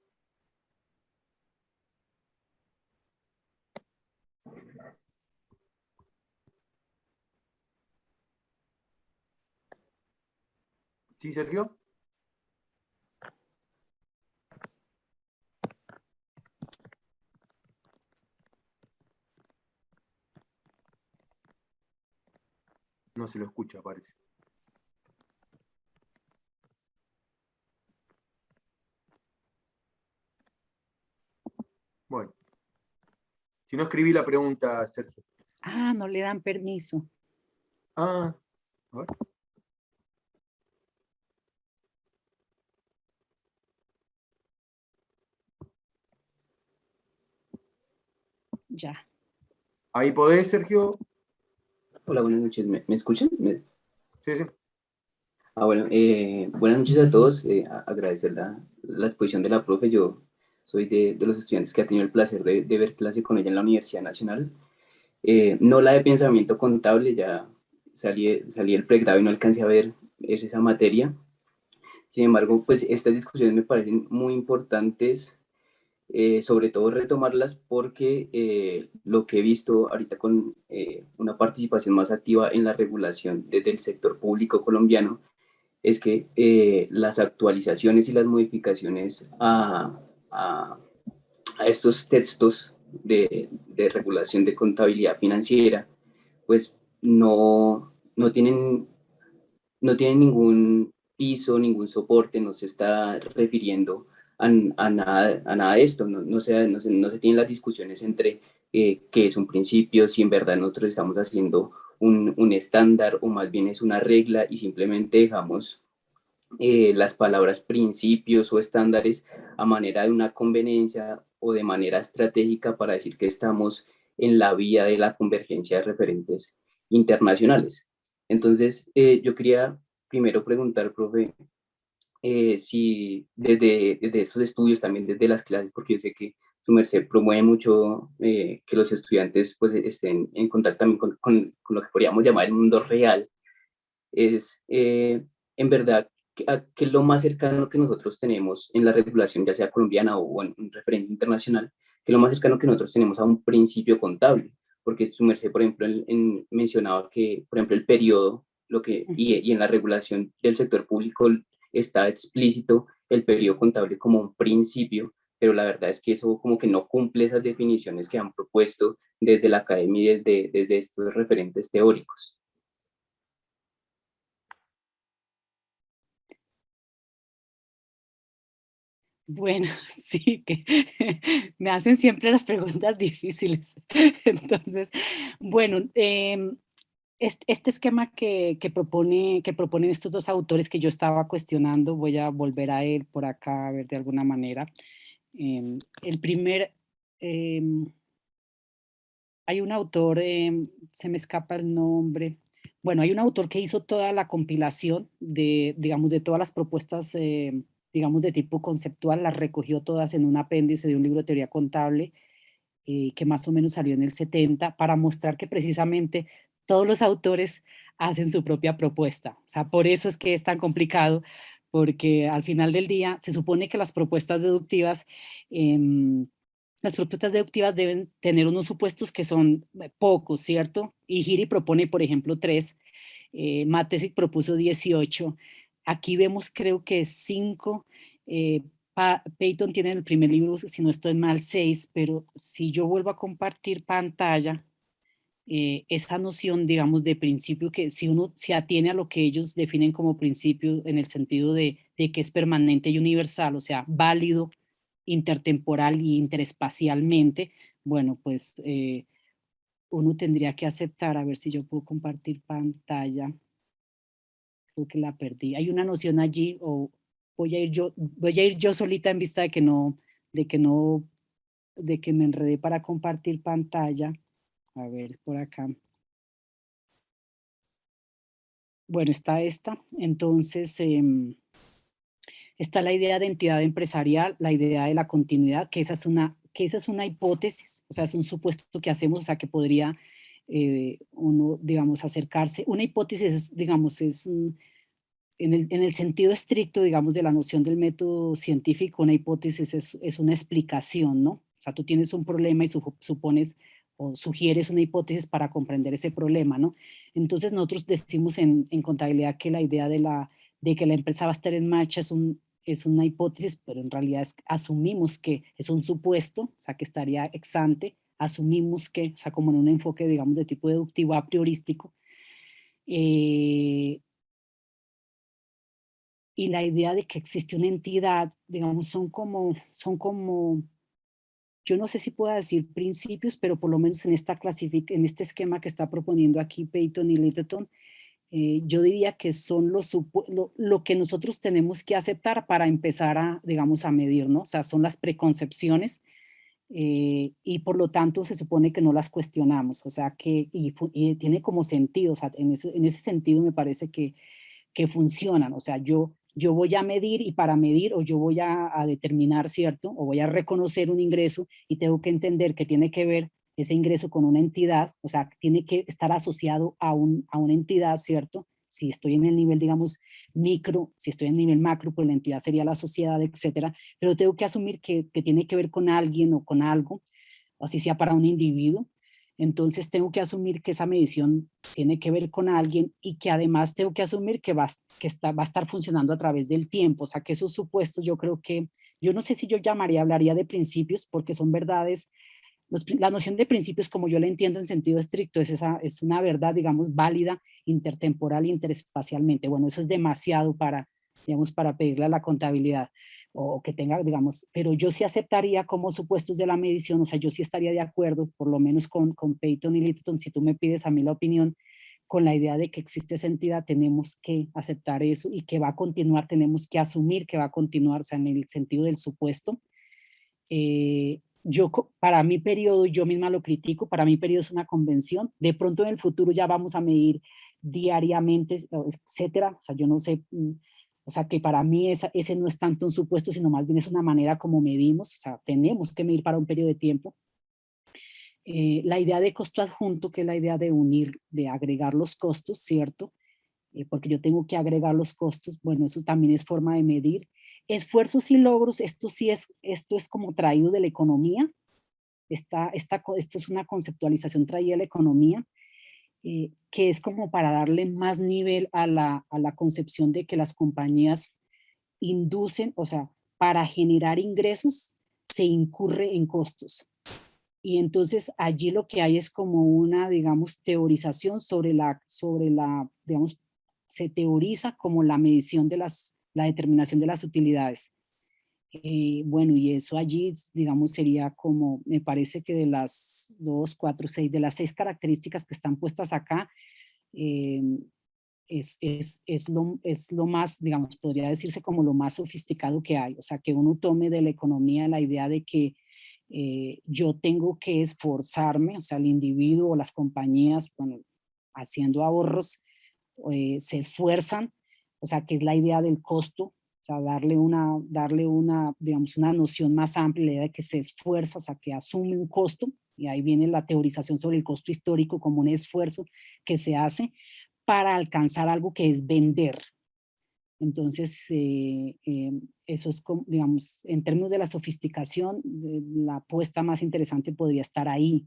¿Sí, Sergio? No se lo escucha, parece. Si no, escribí la pregunta, Sergio. Ah, no le dan permiso. Ah, a ver. Ya. Ahí podés, Sergio. Hola, buenas noches. ¿Me escuchan? Sí, sí. Bueno, buenas noches a todos. Agradecer la exposición de la profe. Yo soy de los estudiantes que ha tenido el placer de ver clase con ella en la Universidad Nacional. No la de pensamiento contable, ya salí del pregrado y no alcancé a ver esa materia. Sin embargo, pues estas discusiones me parecen muy importantes, sobre todo retomarlas porque lo que he visto ahorita con una participación más activa en la regulación desde el sector público colombiano es que las actualizaciones y las modificaciones a estos textos de regulación de contabilidad financiera, pues no tienen ningún piso, ningún soporte, no se está refiriendo a nada de esto, no se tienen las discusiones entre qué es un principio, si en verdad nosotros estamos haciendo un estándar o más bien es una regla y simplemente dejamos las palabras principios o estándares a manera de una conveniencia o de manera estratégica para decir que estamos en la vía de la convergencia de referentes internacionales. Entonces, yo quería primero preguntar, profe, si desde estos estudios, también desde las clases, porque yo sé que su merced promueve mucho que los estudiantes pues, estén en contacto también con lo que podríamos llamar el mundo real, es en verdad que es lo más cercano que nosotros tenemos en la regulación, ya sea colombiana o en un referente internacional, que es lo más cercano que nosotros tenemos a un principio contable, porque su merced, por ejemplo, mencionaba que, por ejemplo, el periodo, y en la regulación del sector público está explícito el periodo contable como un principio, pero la verdad es que eso como que no cumple esas definiciones que han propuesto desde la academia y desde estos referentes teóricos. Bueno, sí, que me hacen siempre las preguntas difíciles. Entonces, bueno, este esquema que proponen estos dos autores que yo estaba cuestionando, voy a volver a él por acá, a ver de alguna manera. El primer, hay un autor, se me escapa el nombre. Bueno, hay un autor que hizo toda la compilación de, digamos, de todas las propuestas, digamos, de tipo conceptual, las recogió todas en un apéndice de un libro de teoría contable que más o menos salió en el 70, para mostrar que precisamente todos los autores hacen su propia propuesta. O sea, por eso es que es tan complicado, porque al final del día se supone que las propuestas deductivas deben tener unos supuestos que son pocos, ¿cierto? Y Giri propone, por ejemplo, 3, Matesic propuso 18, aquí vemos creo que 5, Peyton tiene en el primer libro, si no estoy mal, 6, pero si yo vuelvo a compartir pantalla, esa noción, digamos, de principio, que si uno se atiene a lo que ellos definen como principio en el sentido de que es permanente y universal, o sea, válido intertemporal y interespacialmente, bueno, pues uno tendría que aceptar, a ver si yo puedo compartir pantalla, creo que la perdí. Hay una noción allí, o voy a ir yo solita en vista de que no, de que me enredé para compartir pantalla. A ver, por acá. Bueno, está esta. Entonces, está la idea de entidad empresarial, la idea de la continuidad, que esa es una hipótesis, o sea, es un supuesto que hacemos, o sea, que podría uno, digamos, acercarse. Una hipótesis, digamos, en el sentido estricto, digamos, de la noción del método científico, una hipótesis es una explicación, ¿no? O sea, tú tienes un problema y supones o sugieres una hipótesis para comprender ese problema, ¿no? Entonces nosotros decimos en contabilidad que la idea de que la empresa va a estar en marcha es una hipótesis, pero en realidad asumimos que es un supuesto, o sea, que estaría ex ante, asumimos que, o sea, como en un enfoque, digamos, de tipo deductivo a priorístico, y la idea de que existe una entidad, digamos, son como yo no sé si pueda decir principios, pero por lo menos en en este esquema que está proponiendo aquí Peyton y Littleton, yo diría que son lo que nosotros tenemos que aceptar para empezar a, digamos, a medir, ¿no? O sea, son las preconcepciones y por lo tanto se supone que no las cuestionamos, o sea, y tiene como sentido, o sea, en ese sentido me parece que funcionan, o sea, yo voy a medir y para medir o yo voy a determinar, ¿cierto? O voy a reconocer un ingreso y tengo que entender que tiene que ver ese ingreso con una entidad, o sea, tiene que estar asociado a una entidad, ¿cierto? Si estoy en el nivel, digamos, micro, si estoy en el nivel macro, pues la entidad sería la sociedad, etcétera, pero tengo que asumir que tiene que ver con alguien o con algo, o así sea para un individuo. Entonces tengo que asumir que esa medición tiene que ver con alguien y que además tengo que asumir que va a estar funcionando a través del tiempo. O sea, que esos supuestos yo creo que, yo no sé si yo hablaría de principios porque son verdades. La noción de principios, como yo la entiendo en sentido estricto, es una verdad, digamos, válida intertemporal e interespacialmente. Bueno, eso es demasiado para, digamos, para pedirle a la contabilidad o que tenga, digamos, pero yo sí aceptaría como supuestos de la medición, o sea, yo sí estaría de acuerdo, por lo menos con Peyton y Littleton, si tú me pides a mí la opinión, con la idea de que existe esa entidad, tenemos que aceptar eso y que va a continuar, tenemos que asumir que va a continuar, o sea, en el sentido del supuesto. Para mi periodo, yo misma lo critico, para mi periodo es una convención, de pronto en el futuro ya vamos a medir diariamente, etcétera, o sea, yo no sé, o sea, que para mí ese no es tanto un supuesto, sino más bien es una manera como medimos, o sea, tenemos que medir para un periodo de tiempo. La idea de costo adjunto, que es la idea de unir, de agregar los costos, ¿cierto? Porque yo tengo que agregar los costos, bueno, eso también es forma de medir. Esfuerzos y logros, esto es como traído de la economía, esto es una conceptualización traída de la economía, que es como para darle más nivel a la concepción de que las compañías inducen, o sea, para generar ingresos se incurre en costos. Y entonces allí lo que hay es como una, digamos, teorización digamos, se teoriza como la medición de la determinación de las utilidades. Bueno, y eso allí, digamos, sería como, me parece que de las 2, 4, 6, de las 6 características que están puestas acá, eh, es lo más, digamos, podría decirse como lo más sofisticado que hay. O sea, que uno tome de la economía la idea de que yo tengo que esforzarme, o sea, el individuo o las compañías, bueno, haciendo ahorros, se esfuerzan, o sea, que es la idea del costo, o sea, darle una, digamos, una noción más amplia, la idea de que se esfuerza, o sea, que asume un costo, y ahí viene la teorización sobre el costo histórico como un esfuerzo que se hace para alcanzar algo que es vender. Entonces, eso es, como, digamos, en términos de la sofisticación, la apuesta más interesante podría estar ahí,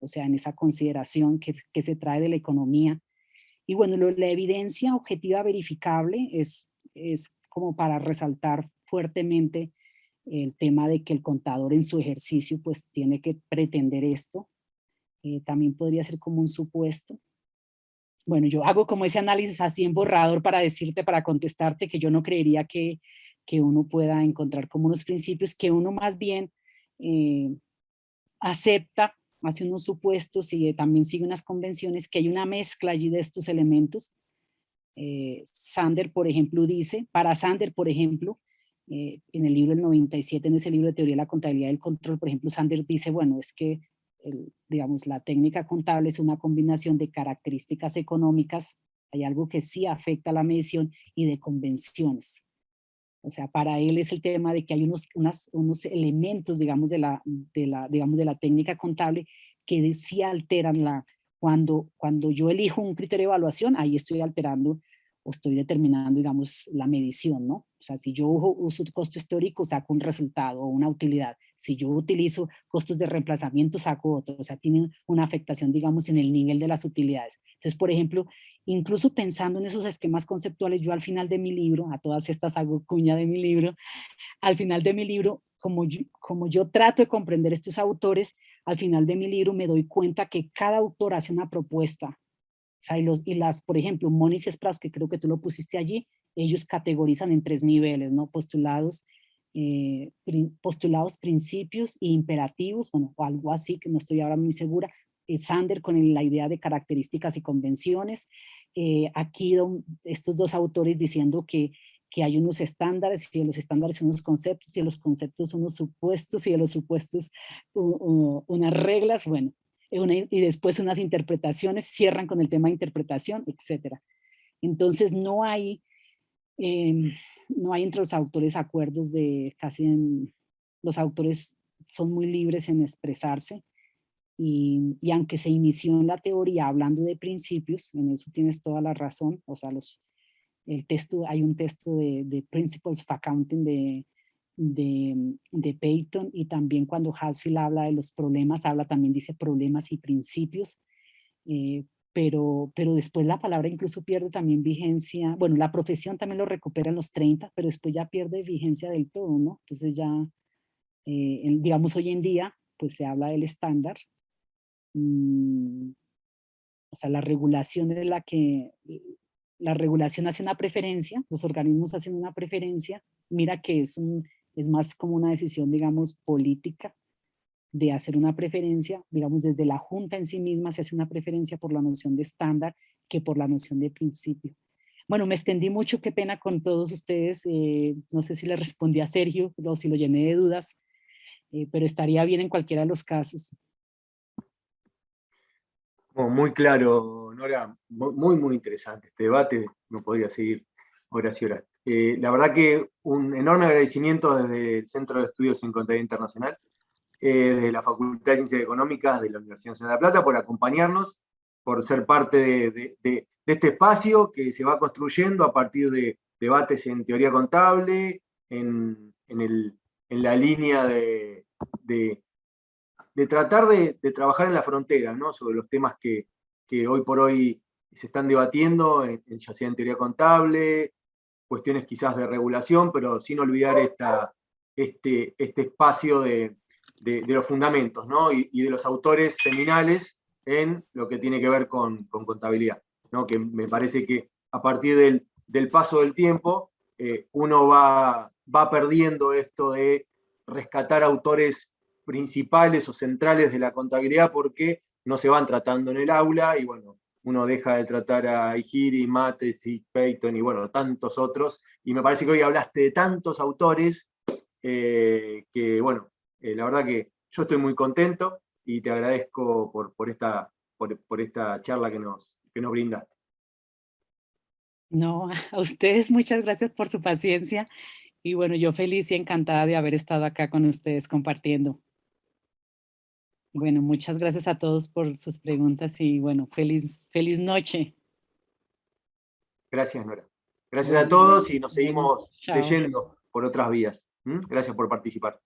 o sea, en esa consideración que se trae de la economía. Y bueno, la evidencia objetiva verificable es como para resaltar fuertemente el tema de que el contador en su ejercicio pues tiene que pretender esto. También podría ser como un supuesto. Bueno, yo hago como ese análisis así en borrador para decirte, para contestarte que yo no creería que uno pueda encontrar como unos principios que uno más bien acepta, hace unos supuestos y también sigue unas convenciones, que hay una mezcla allí de estos elementos. Sander, por ejemplo, dice, para Sander, por ejemplo, en el libro del 97, en ese libro de teoría de la contabilidad del control, por ejemplo, Sander dice, bueno, es que digamos, la técnica contable es una combinación de características económicas, hay algo que sí afecta a la medición, y de convenciones. O sea, para él es el tema de que hay unos elementos, digamos, digamos, de la técnica contable que sí alteran cuando yo elijo un criterio de evaluación, ahí estoy alterando o estoy determinando, digamos, la medición, ¿no? O sea, si yo uso costo histórico, saco un resultado o una utilidad. Si yo utilizo costos de reemplazamiento, saco otro. O sea, tienen una afectación, digamos, en el nivel de las utilidades. Entonces, por ejemplo, incluso pensando en esos esquemas conceptuales, yo al final de mi libro, a todas estas hago cuña de mi libro, al final de mi libro, como yo trato de comprender estos autores, al final de mi libro me doy cuenta que cada autor hace una propuesta. O sea, por ejemplo, Moniz y Sprouse, que creo que tú lo pusiste allí, ellos categorizan en 3 niveles, ¿no? Postulados, postulados, principios e imperativos, bueno, o algo así, que no estoy ahora muy segura. Sander con la idea de características y convenciones. Aquí estos dos autores diciendo que hay unos estándares, y de los estándares son unos conceptos, y de los conceptos son unos supuestos, y de los supuestos unas reglas, bueno, y después unas interpretaciones, cierran con el tema de interpretación, etc. Entonces no hay entre los autores acuerdos los autores son muy libres en expresarse, y aunque se inició en la teoría hablando de principios, en eso tienes toda la razón, o sea, hay un texto de Principles of Accounting de Peyton, y también cuando Hadfield habla de los problemas, también dice problemas y principios, pero después la palabra incluso pierde también vigencia. Bueno, la profesión también lo recupera en los 30, pero después ya pierde vigencia del todo, ¿no? Entonces ya, digamos hoy en día, pues se habla del estándar. O sea, la regulación la regulación hace una preferencia, los organismos hacen una preferencia. Mira que es más como una decisión, digamos, política, de hacer una preferencia, digamos, desde la Junta en sí misma se hace una preferencia por la noción de estándar que por la noción de principio. Bueno, me extendí mucho, qué pena con todos ustedes, no sé si le respondí a Sergio o si lo llené de dudas, pero estaría bien en cualquiera de los casos. Muy claro, Nora, muy interesante este debate, no podría seguir horas y horas. La verdad que un enorme agradecimiento desde el Centro de Estudios en Contabilidad Internacional, desde la Facultad de Ciencias Económicas de la Universidad Nacional de La Plata, por acompañarnos, por ser parte de este espacio que se va construyendo a partir de debates en teoría contable, en la línea de tratar de trabajar en la frontera, ¿no? Sobre los temas que hoy por hoy se están debatiendo, ya sea en teoría contable, cuestiones quizás de regulación, pero sin olvidar este espacio de los fundamentos, ¿no? y de los autores seminales en lo que tiene que ver con contabilidad, ¿no? Que me parece que a partir del paso del tiempo, uno va perdiendo esto de rescatar autores principales o centrales de la contabilidad porque no se van tratando en el aula, y bueno, uno deja de tratar a Ihiri, Mates y Peyton y bueno, tantos otros, y me parece que hoy hablaste de tantos autores que bueno, la verdad que yo estoy muy contento y te agradezco por esta charla que nos brindaste. No, a ustedes muchas gracias por su paciencia, y bueno, yo feliz y encantada de haber estado acá con ustedes compartiendo. Bueno, muchas gracias a todos por sus preguntas, y bueno, feliz noche. Gracias, Nora. Gracias a todos, y nos seguimos Chao. leyendo por otras vías. Gracias por participar.